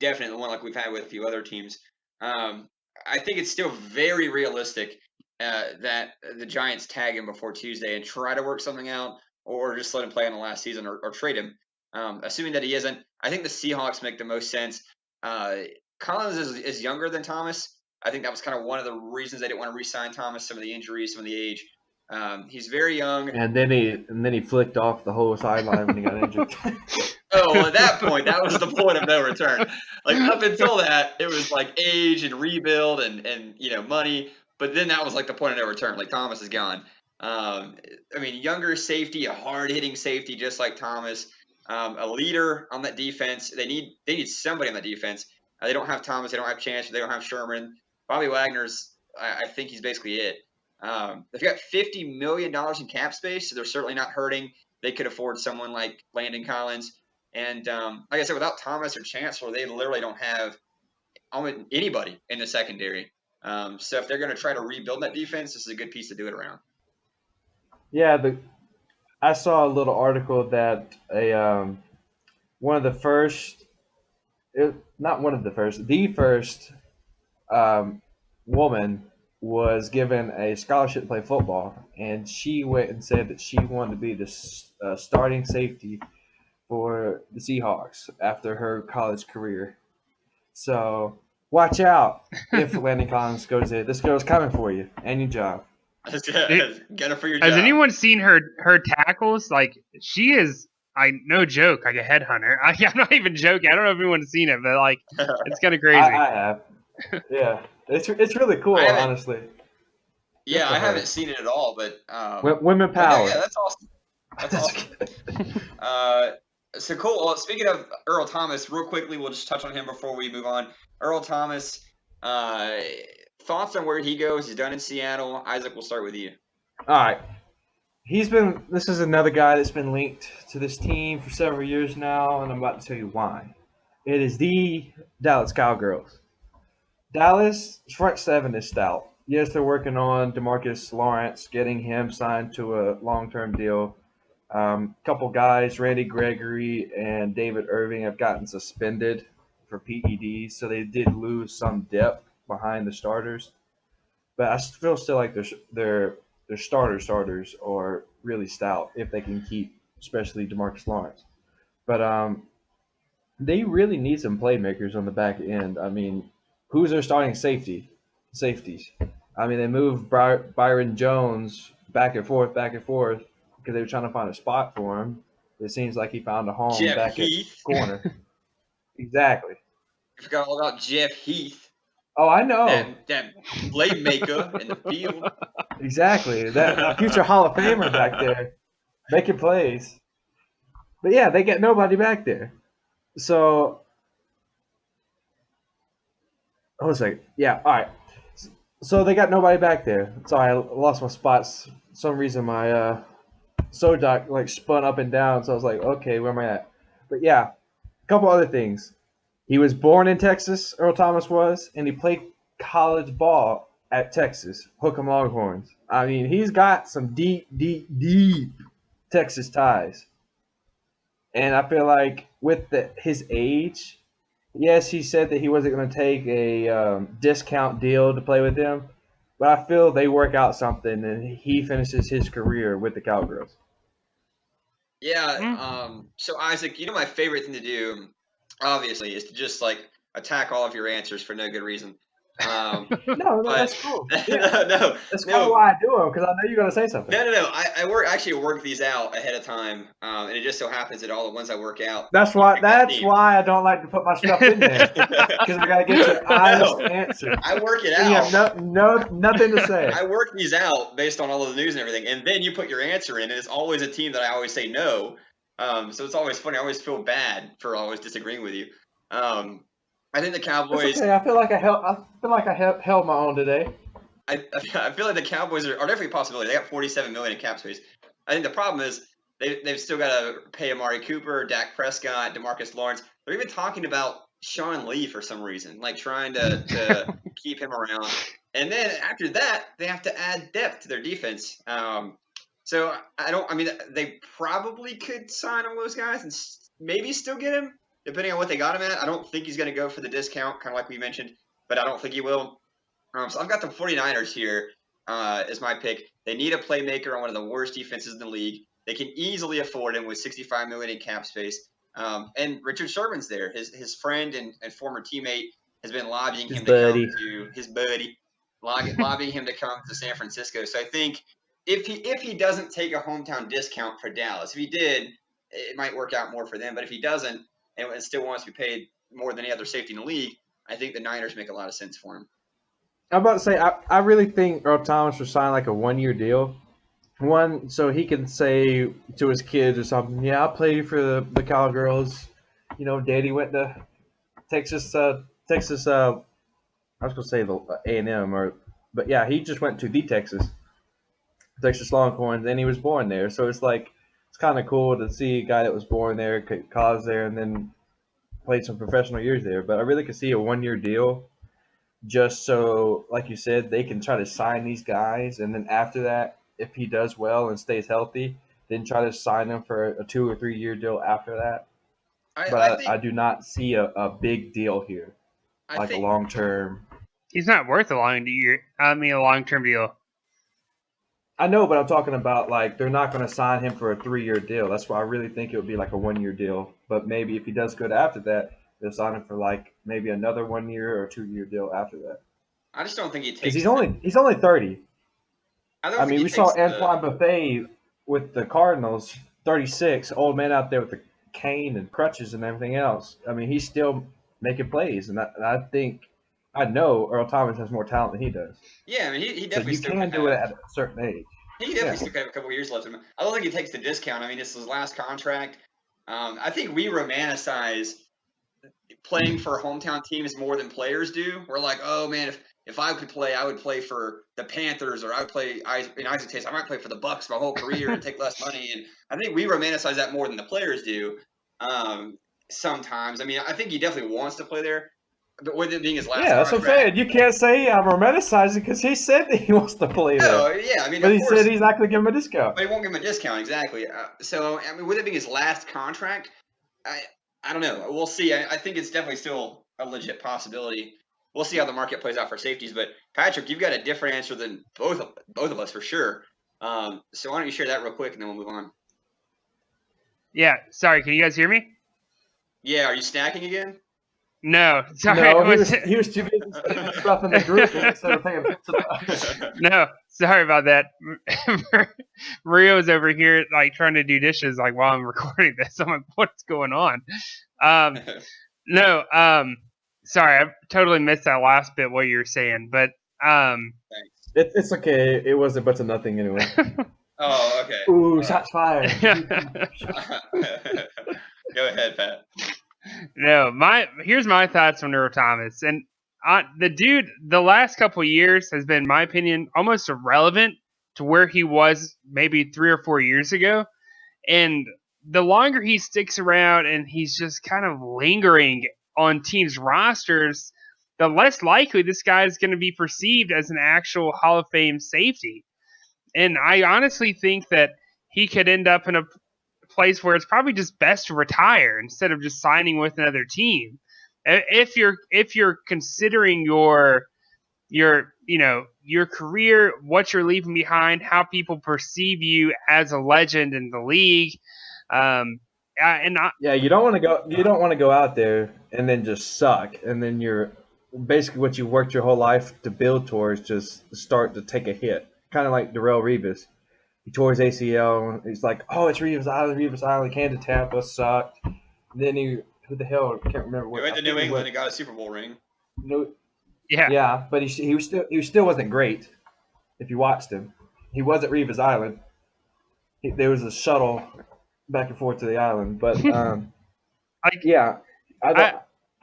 one like we've had with a few other teams. I think it's still very realistic that the Giants tag him before Tuesday and try to work something out or just let him play on the last season or trade him. Assuming that he isn't, I think the Seahawks make the most sense. Collins is younger than Thomas. I think that was kind of one of the reasons they didn't want to re-sign Thomas, some of the injuries, some of the age. He's very young. And then he flicked off the whole sideline when he got injured. Oh, well, at that point, that was the point of no return. Up until that, it was age and rebuild and money. But then that was the point of no return. Thomas is gone. I mean, younger safety, a hard-hitting safety just like Thomas, a leader on that defense. They need somebody on that defense. They don't have Thomas. They don't have Chance. They don't have Sherman. Bobby Wagner's, I think he's basically it. They've got $50 million in cap space, so they're certainly not hurting. They could afford someone like Landon Collins. And like I said, without Thomas or Chancellor, they literally don't have almost anybody in the secondary. So if they're going to try to rebuild that defense, this is a good piece to do it around. Yeah, I saw a little article that the first woman was given a scholarship to play football, and she went and said that she wanted to be the starting safety for the Seahawks after her college career. So watch out if Landon Collins goes in. This girl's coming for you and your job. Get her for your job. Has anyone seen her tackles? She is, no joke, a headhunter. I'm not even joking. I don't know if anyone's seen it, but it's kind of crazy. I have. Yeah, it's really cool, honestly. Yeah, I haven't seen it at all, but women power. Yeah, that's awesome. That's awesome. So cool. Well, speaking of Earl Thomas, real quickly, we'll just touch on him before we move on. Earl Thomas, thoughts on where he goes? He's done in Seattle. Isaac, we'll start with you. All right. This is another guy that's been linked to this team for several years now, and I'm about to tell you why. It is the Dallas Cowgirls. Dallas front seven is stout. Yes, they're working on DeMarcus Lawrence, getting him signed to a long-term deal. Couple guys, Randy Gregory and David Irving, have gotten suspended for PEDs, so they did lose some depth behind the starters. But I feel still like their starters are really stout if they can keep, especially DeMarcus Lawrence. But they really need some playmakers on the back end. I mean, who's their starting safeties? I mean, they moved Byron Jones back and forth because they were trying to find a spot for him. It seems like he found a home Jeff back Heath. at corner. Exactly. I forgot all about Jeff Heath. Oh, I know. That playmaker in the field. Exactly. That future Hall of Famer back there making plays. But yeah, they get nobody back there. So, hold a second. Yeah, all right. So they got nobody back there. Sorry, I lost my spots. For some reason my Sodoc like spun up and down, so I was like, okay, where am I at? But yeah, a couple other things. He was born in Texas, Earl Thomas was, and he played college ball at Texas, Hook'em Longhorns. I mean, he's got some deep Texas ties. And I feel like with his age, yes, he said that he wasn't going to take a discount deal to play with them, but I feel they work out something and he finishes his career with the Cowgirls. Yeah. So Isaac, my favorite thing to do, obviously, is to just like attack all of your answers for no good reason. No, that's cool. Yeah. No, that's kind of why I do them, because I know you're going to say something. No. I work these out ahead of time, and it just so happens that all the ones I work out. That's why I don't like to put my stuff in there, because I got to get your honest answer. I work it out. You have nothing to say. I work these out based on all of the news and everything, and then you put your answer in, and it's always a team that I always say no. So it's always funny. I always feel bad for always disagreeing with you. I think the Cowboys. Okay. I feel like I held my own today. I feel like the Cowboys are definitely a possibility. They got $47 million in cap space. I think the problem is they've still got to pay Amari Cooper, Dak Prescott, DeMarcus Lawrence. They're even talking about Sean Lee for some reason, like trying to keep him around. And then after that, they have to add depth to their defense. So they probably could sign all those guys and maybe still get him, depending on what they got him at. I don't think he's going to go for the discount, kind of like we mentioned, but I don't think he will. So I've got the 49ers here as my pick. They need a playmaker on one of the worst defenses in the league. They can easily afford him with $65 million in cap space. And Richard Sherman's there. His friend and former teammate has been lobbying him to come to his buddy, lobbying him to come to San Francisco. So I think if he doesn't take a hometown discount for Dallas, if he did, it might work out more for them. But if he doesn't and still wants to be paid more than any other safety in the league, I think the Niners make a lot of sense for him. I'm about to say, I really think Earl Thomas should sign like a 1-year deal. One, so he can say to his kids or something, yeah, I played for the Cowgirls. Daddy went to Texas, I was going to say the A&M, but yeah, he just went to the Texas Longhorns, and he was born there. So it's kind of cool to see a guy that was born there, college there, and then played some professional years there. But I really could see a 1-year deal just so, like you said, they can try to sign these guys. And then after that, if he does well and stays healthy, then try to sign him for a 2 or 3 year deal after that. I do not see a big deal here, a long term. He's not worth a long-term deal. I know, but I'm talking about they're not going to sign him for a 3-year deal. That's why I really think it would be like a 1-year deal. But maybe if he does good after that, they'll sign him for maybe another 1 year or 2-year deal after that. I just don't think he takes. Because he's only 30. We saw Antoine Buffet with the Cardinals, 36, old man out there with the cane and crutches and everything else. He's still making plays, and I think I know Earl Thomas has more talent than he does. Yeah, I mean, he definitely so you can do it at a certain age. He definitely still have a couple of years left in him. I don't think he takes the discount. I mean, it's his last contract. I think we romanticize playing for hometown teams more than players do. We're like, oh man, if I could play, I would play for the Panthers, or I would play in Isaac's case, I might play for the Bucks my whole career and take less money. And I think we romanticize that more than the players do. Sometimes, I mean, I think he definitely wants to play there. But with it being his last contract, that's what I'm saying. You can't say I'm romanticizing because he said that he wants to play there. No, yeah, I mean, but he said he's not going to give him a discount. But he won't give him a discount, exactly. So, I mean, with it being his last contract, I don't know. We'll see. I think it's definitely still a legit possibility. We'll see how the market plays out for safeties. But Patrick, you've got a different answer than both of us for sure. So why don't you share that real quick and then we'll move on. Yeah. Sorry. Can you guys hear me? Yeah. Are you stacking again? No. Sorry. No, he was too busy saying stuff in the group instead of paying attention. No. Sorry about that. Mario's over here like trying to do dishes like while I'm recording this. I'm like, what's going on? No. Sorry, I totally missed that last bit what you were saying, but it's okay. It wasn't but to nothing anyway. Oh, okay. Ooh, shots fired. Go ahead, Pat. No, here's my thoughts on Earl Thomas. And the dude, the last couple of years has been, in my opinion, almost irrelevant to where he was maybe 3 or 4 years ago. And the longer he sticks around and he's just kind of lingering on teams' rosters, the less likely this guy is going to be perceived as an actual Hall of Fame safety. And I honestly think that he could end up in a place where it's probably just best to retire instead of just signing with another team. If you're considering your career, what you're leaving behind, how people perceive you as a legend in the league, you don't want to go. You don't want to go out there and then just suck, and then you're basically what you worked your whole life to build towards just start to take a hit. Kind of like Darrelle Revis. He tore his ACL. He's like, oh, it's Revis Island. He came to Tampa, sucked. And then who the hell? I can't remember what. He went to New England and got a Super Bowl ring. No, yeah. Yeah, but he still wasn't great. If you watched him, he was at Revis Island. There was a shuttle back and forth to the island, but I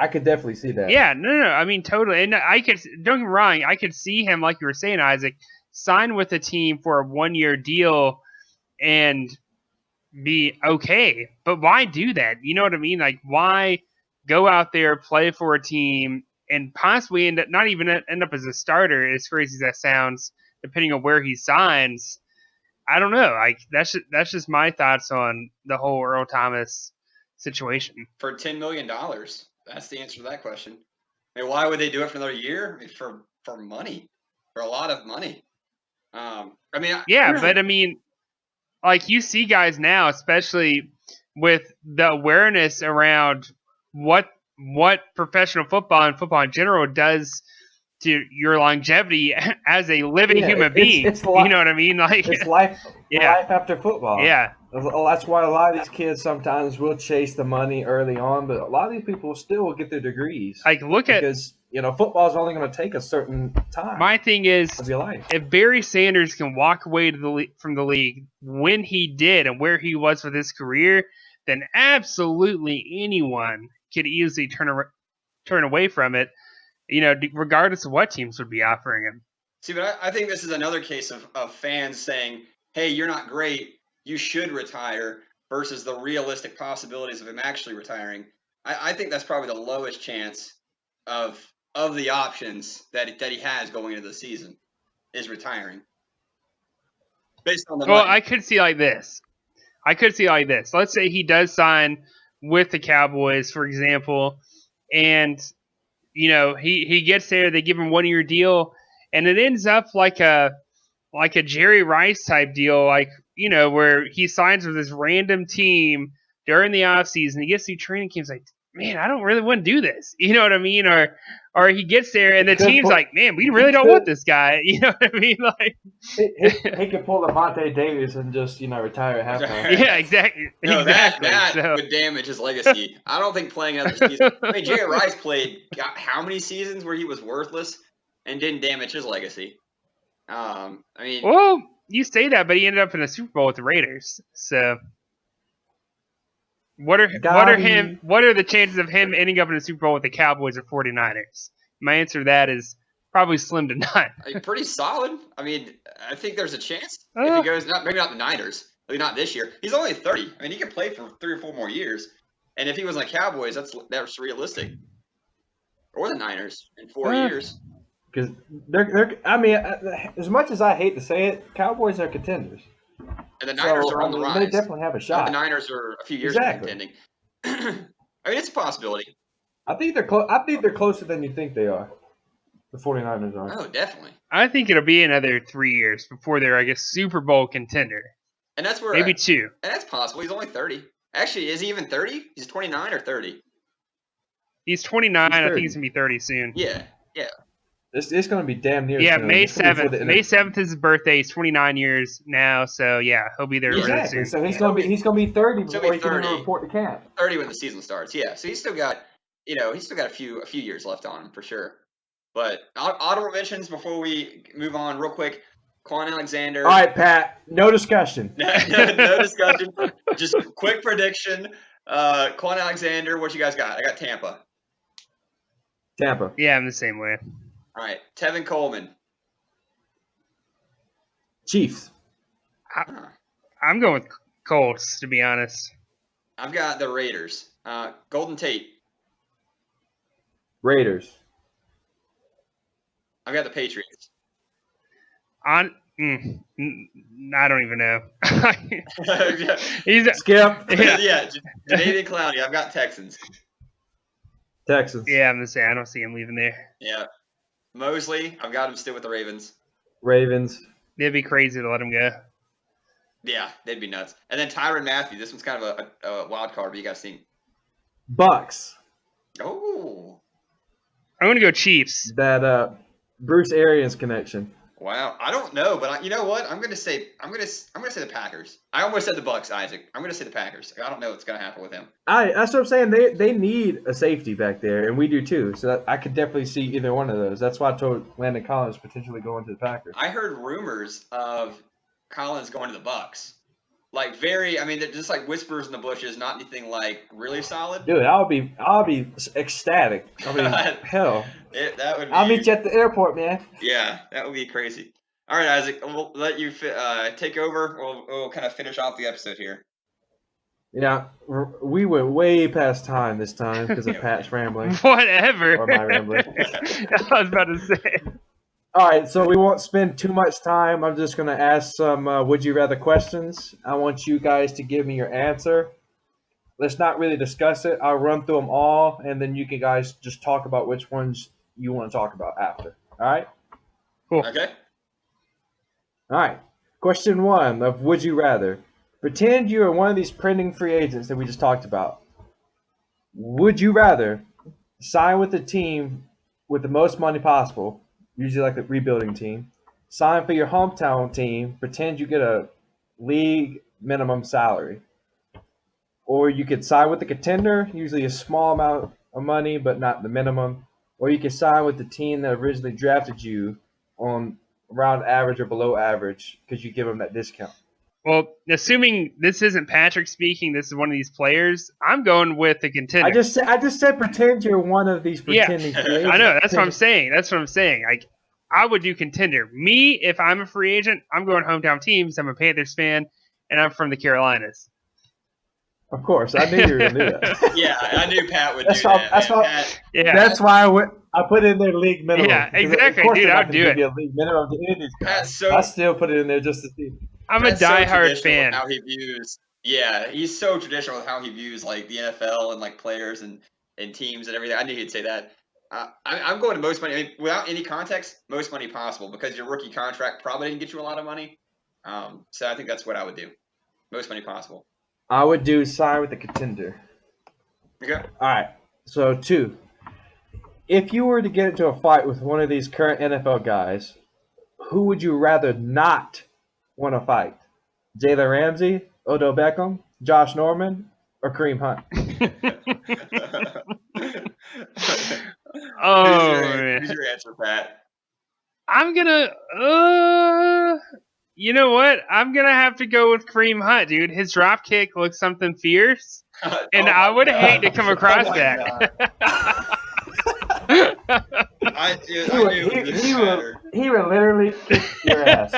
could definitely see that. Yeah, no, I mean totally, and don't get me wrong, I could see him, like you were saying, Isaac, sign with a team for a 1-year deal and be okay. But why do that? You know what I mean? Like, why go out there, play for a team, and possibly not even end up as a starter, as crazy as that sounds, depending on where he signs? I don't know. Like, that's just my thoughts on the whole Earl Thomas situation. For $10 million, that's the answer to that question. I mean, why would they do it for another year? I mean, for money, for a lot of money. But I mean, like, you see guys now, especially with the awareness around what professional football and football in general does to your longevity as a living human being. It's you know what I mean? Like, it's life after football. Yeah. That's why a lot of these kids sometimes will chase the money early on, but a lot of these people still will get their degrees. Like, because football is only going to take a certain time. My thing is, of your life. If Barry Sanders can walk away from the league when he did and where he was with his career, then absolutely anyone could easily turn away from it, regardless of what teams would be offering him. See, but I think this is another case of fans saying, hey, you're not great, you should retire, versus the realistic possibilities of him actually retiring. I think that's probably the lowest chance of the options that he has going into the season is retiring. Based on the money. I could see like this. Let's say he does sign with the Cowboys, for example, and he gets there, they give him 1-year deal, and it ends up like a Jerry Rice type deal, where he signs with this random team during the offseason. He gets through training camps like, man, I don't really want to do this. You know what I mean? Or he gets there and the team's like, man, we really don't want this guy. You know what I mean? Like he could pull the Monte Davis and just retire at halftime. Yeah, exactly. No, exactly. that would damage his legacy. I don't think playing another season. I mean, Jerry Rice played how many seasons where he was worthless and didn't damage his legacy? I mean, well, you say that, but he ended up in the Super Bowl with the Raiders. So, what are the chances of him ending up in a Super Bowl with the Cowboys or 49ers? My answer to that is probably slim to none. Pretty solid. I mean, I think there's a chance if he goes maybe not the Niners, maybe not this year. He's only 30. I mean, he could play for 3 or 4 more years. And if he was on the Cowboys, that's realistic. Or the Niners in 4 years. Because they're I mean, as much as I hate to say it, Cowboys are contenders. And the Niners are on the rise. They definitely have a shot. The Niners are a few years from contending. I mean, it's a possibility. I think they're close. I think they're closer than you think they are. The 49ers are. Oh, definitely. I think it'll be another 3 years before they're, I guess, Super Bowl contender. And that's where maybe 2. And that's possible. He's only 30. Actually, is he even 30? He's 29 or 30. He's 29. I think he's gonna be 30 soon. Yeah. It's going to be damn near. Yeah, soon. May 7th. May 7th is his birthday. He's 29 years now, so yeah, he'll be there really soon. So he's going to be 30 before he can report to camp. 30 when the season starts. Yeah, so he's still got a few years left on him for sure. But honorable mentions before we move on, real quick. Quan Alexander. All right, Pat. No discussion. No discussion. Just quick prediction. Quan Alexander. What you guys got? I got Tampa. Yeah, I'm the same way. All right, Tevin Coleman. Chiefs. I'm going with Colts, to be honest. I've got the Raiders. Golden Tate. Raiders. I've got the Patriots. I don't even know. Skip. Yeah, Jadavion Clowney. I've got Texans. Yeah, I'm the same. I don't see him leaving there. Yeah. Mosley, I've got him still with the Ravens. It'd be crazy to let him go. Yeah, they'd be nuts. And then Tyrann Mathieu. This one's kind of a wild card. What you guys think? Bucks. Oh. I'm going to go Chiefs. That Bruce Arians connection. Wow, I don't know, but you know what? I'm gonna say the Packers. I almost said the Bucks, Isaac. I'm gonna say the Packers. I don't know what's gonna happen with him. That's what I'm saying. They need a safety back there, and we do too. So I could definitely see either one of those. That's why I told Landon Collins potentially going to the Packers. I heard rumors of Collins going to the Bucks. Like they're just like whispers in the bushes, not anything like really solid. Dude, I'll be ecstatic. I mean, hell. That would be, I'll meet you at the airport, man. Yeah, that would be crazy. All right, Isaac, we'll let you take over. We'll kind of finish off the episode here. Yeah, we went way past time this time because of Pat's rambling. Whatever. Or my rambling. I was about to say. All right, so we won't spend too much time. I'm just going to ask some would you rather questions. I want you guys to give me your answer. Let's not really discuss it. I'll run through them all, and then you can guys just talk about which ones you want to talk about after. All right? Cool. Okay. All right. Question 1 of would you rather. Pretend you are one of these pending free agents that we just talked about. Would you rather sign with a team with the most money possible, usually like a rebuilding team, sign for your hometown team, pretend you get a league minimum salary, or you could sign with the contender, usually a small amount of money but not the minimum, or you could sign with the team that originally drafted you on around average or below average because you give them that discount. Well, assuming this isn't Patrick speaking, this is one of these players, I'm going with the contender. I just said pretend you're one of these pretending free agents. I know, that's what I'm saying. Like, I would do contender. Me, if I'm a free agent, I'm going hometown teams. I'm a Panthers fan, and I'm from the Carolinas. Of course, I knew you were going to do that. Yeah, I knew Pat would do that. That's why I put it in their league minimum. Yeah, exactly, dude. I'd do it. A league minimum to any of these guys. I still put it in there just to see. I'm a diehard fan. How he views, he's so traditional with how he views like the NFL and like players and teams and everything. I knew he'd say that. I'm going to most money. I mean, without any context, most money possible because your rookie contract probably didn't get you a lot of money. So I think that's what I would do. Most money possible. I would do sign with the contender. Okay. All right. So 2. If you were to get into a fight with one of these current NFL guys, who would you rather not want to fight? Jalen Ramsey, Odell Beckham, Josh Norman, or Kareem Hunt? Who's your answer, Pat? I'm gonna. You know what? I'm gonna have to go with Kareem Hunt, dude. His drop kick looks something fierce, and I would hate to come across that. He would literally kick your ass.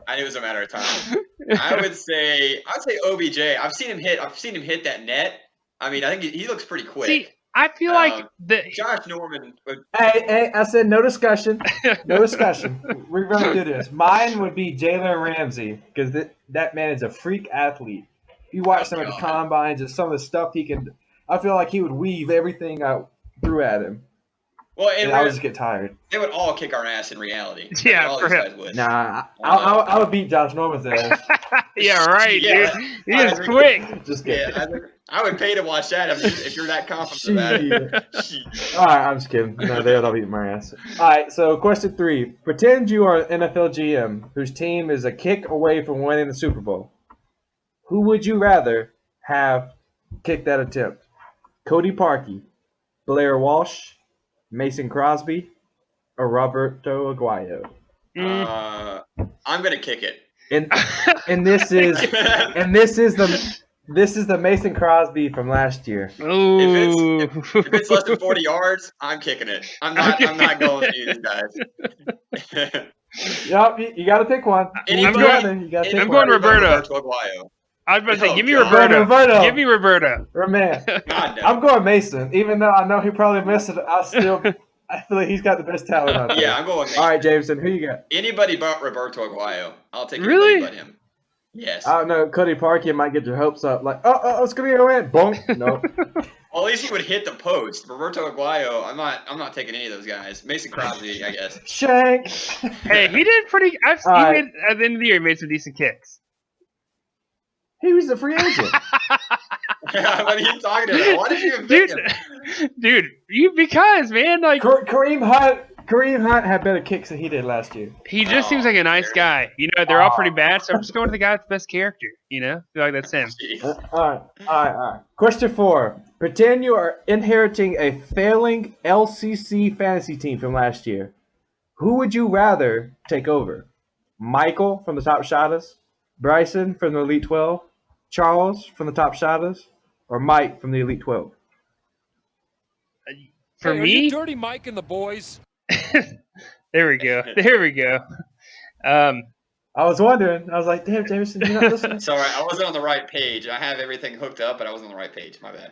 I knew it was a matter of time. I'd say OBJ. I've seen him hit that net. I mean, I think he looks pretty quick. See, I feel like Josh Norman. Hey, I said no discussion. No discussion. We're going to do this. Mine would be Jalen Ramsey because that man is a freak athlete. If you watch some of the combines and some of the stuff he can, I feel like he would weave everything I threw at him. Well, and I would just get tired. They would all kick our ass in reality. Yeah, all these guys would. Nah, I would beat Josh Norman's ass. Yeah, right, dude. He is quick. Just kidding. Yeah, I would pay to watch that if you're that confident about it. All right, I'm just kidding. No, they would all beat my ass. All right, so question 3. Pretend you are an NFL GM whose team is a kick away from winning the Super Bowl. Who would you rather have kick that attempt? Cody Parkey, Blair Walsh, Mason Crosby, or Roberto Aguayo? I'm gonna kick it. And this is the Mason Crosby from last year. Ooh. If it's less than 40 yards, I'm kicking it. I'm not going to these guys. Yep, you got to pick one. I'm going Roberto. Aguayo. I was about to say, give me Roberto. Give me Roberto. Man, I'm going Mason. Even though I know he probably missed it, I feel like he's got the best talent out there. Yeah, I'm going Mason. All right, Jameson, who you got? Anybody but Roberto Aguayo. I'll take anybody but him. Yes. I don't know. Cody Parkey might get your hopes up. Like, it's going to be a win. Bonk. No. Well, at least he would hit the post. Roberto Aguayo, I'm not taking any of those guys. Mason Crosby, I guess. Shank. Hey, he did pretty. At the end of the year, he made some decent kicks. He was a free agent. What are you talking about? Why did you even pick him? Dude, because man, like Kareem Hunt had better kicks than he did last year. He just seems like a nice guy. You know, they're all pretty bad, so I'm just going to the guy with the best character. You know, I feel like that's him. All right. Question 4. Pretend you are inheriting a failing LCC fantasy team from last year. Who would you rather take over? Michael from the Top Shotters, Bryson from the Elite 12, Charles from the Top Shotters, or Mike from the Elite 12? For me, are you Dirty Mike and the boys? There we go. I was wondering. I was like, damn, Jameson, you're not listening. Sorry, I wasn't on the right page. I have everything hooked up, but I wasn't on the right page. My bad.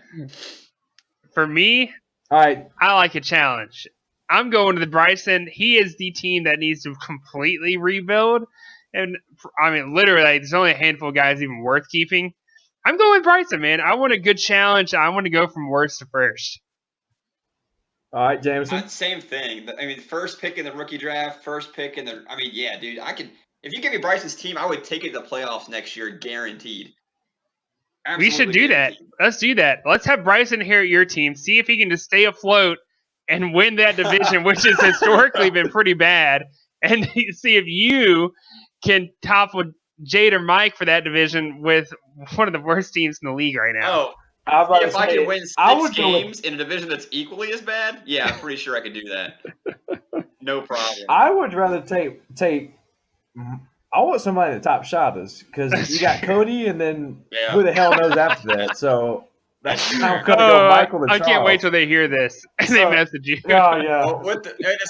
For me, all right, I like a challenge. I'm going to the Bryson. He is the team that needs to completely rebuild. And, I mean, literally, there's only a handful of guys even worth keeping. I'm going with Bryson, man. I want a good challenge. I want to go from worst to first. All right, Jameson. Same thing. I mean, first pick in the rookie draft, first pick in the – I mean, yeah, dude, I could – if you give me Bryson's team, I would take it to the playoffs next year, guaranteed. Absolutely we should do guaranteed. that. Let's do that. Let's have Bryson inherit your team, see if he can just stay afloat and win that division, which has historically been pretty bad, and see if you can topple Jade or Mike for that division with one of the worst teams in the league right now. Oh, if I can win 6 games in a division that's equally as bad, yeah, I'm pretty sure I could do that. No problem. I would rather take I want somebody in the Top Shotters because you got Cody and then who the hell knows after that. So that's true. I'm going to go Michael and Charles. I can't wait till they hear this and they message you. Oh, yeah. Well,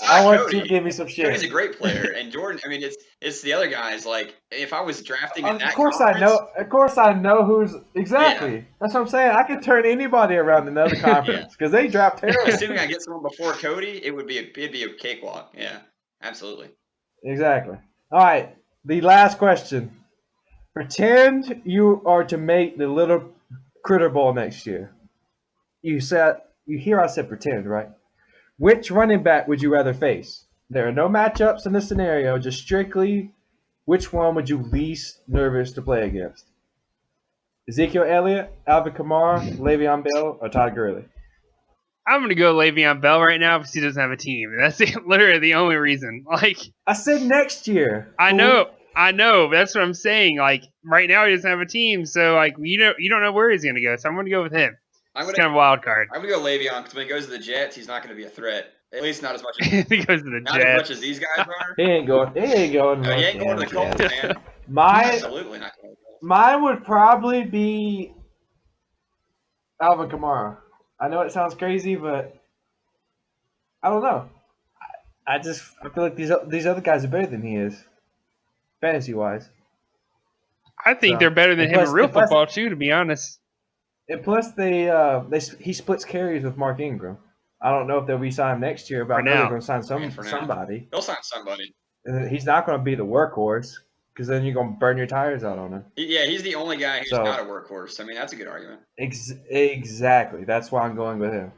I want you to give me some shit. Cody's a great player. And Jordan, I mean, it's the other guys. Like, if I was drafting in that Of course I know who's – exactly. Yeah. That's what I'm saying. I could turn anybody around in another conference because they draft terrible. Assuming I get someone before Cody, it'd be a cakewalk. Yeah, absolutely. Exactly. All right. The last question. Pretend you are to make the Little Critter Bowl next year. You hear I said pretend, right? Which running back would you rather face? There are no matchups in this scenario, just strictly which one would you least nervous to play against? Ezekiel Elliott, Alvin Kamara, Le'Veon Bell, or Todd Gurley? I'm going to go Le'Veon Bell right now because he doesn't have a team. That's literally the only reason. Like, I said next year. I know. But that's what I'm saying. Like, right now he doesn't have a team, so like you don't know where he's going to go. So I'm going to go with him. It's kind of a wild card. I'm going to go Le'Veon because when he goes to the Jets, he's not going to be a threat. At least not as much as he goes to the not Jets. as much as these guys are. He ain't going. No, he ain't going to the Colts, man. Absolutely not going to the Colts. Mine would probably be Alvin Kamara. I know it sounds crazy, but I don't know. I feel like these other guys are better than he is, fantasy wise. I think they're better than him in real football too, to be honest. And plus, he splits carries with Mark Ingram. I don't know if they'll re-sign him next year, but I know they're going to sign somebody. They'll sign somebody. And he's not going to be the workhorse because then you're going to burn your tires out on him. Yeah, he's the only guy who's not a workhorse. I mean, that's a good argument. Exactly. That's why I'm going with him.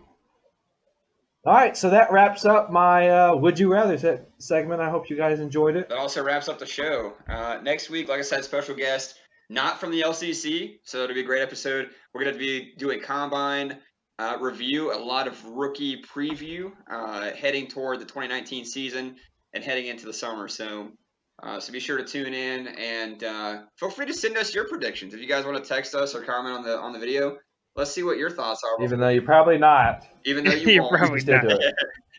All right, so that wraps up my Would You Rather segment. I hope you guys enjoyed it. That also wraps up the show. Next week, like I said, special guest, not from the LCC, so it'll be a great episode. We're going to be doing a combine review, a lot of rookie preview, heading toward the 2019 season and heading into the summer. So be sure to tune in and feel free to send us your predictions. If you guys want to text us or comment on the video, let's see what your thoughts are. Even though you're probably not. Even though you won't. Probably not.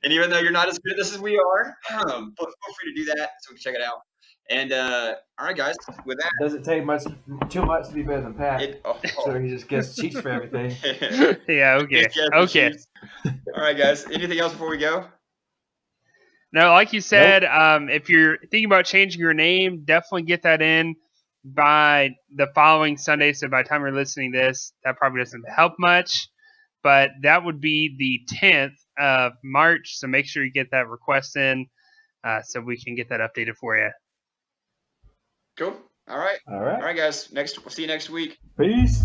And even though you're not as good at this as we are, feel free to do that so we can check it out. And all right, guys, with that. Doesn't take too much to be better than Pat. So he just gets cheats for everything. Yeah, okay. Okay. All right, guys. Anything else before we go? No, like you said, if you're thinking about changing your name, definitely get that in by the following Sunday. So by the time you're listening to this, that probably doesn't help much. But that would be the 10th of March. So make sure you get that request in so we can get that updated for you. Cool. All right. All right, guys. We'll see you next week. Peace.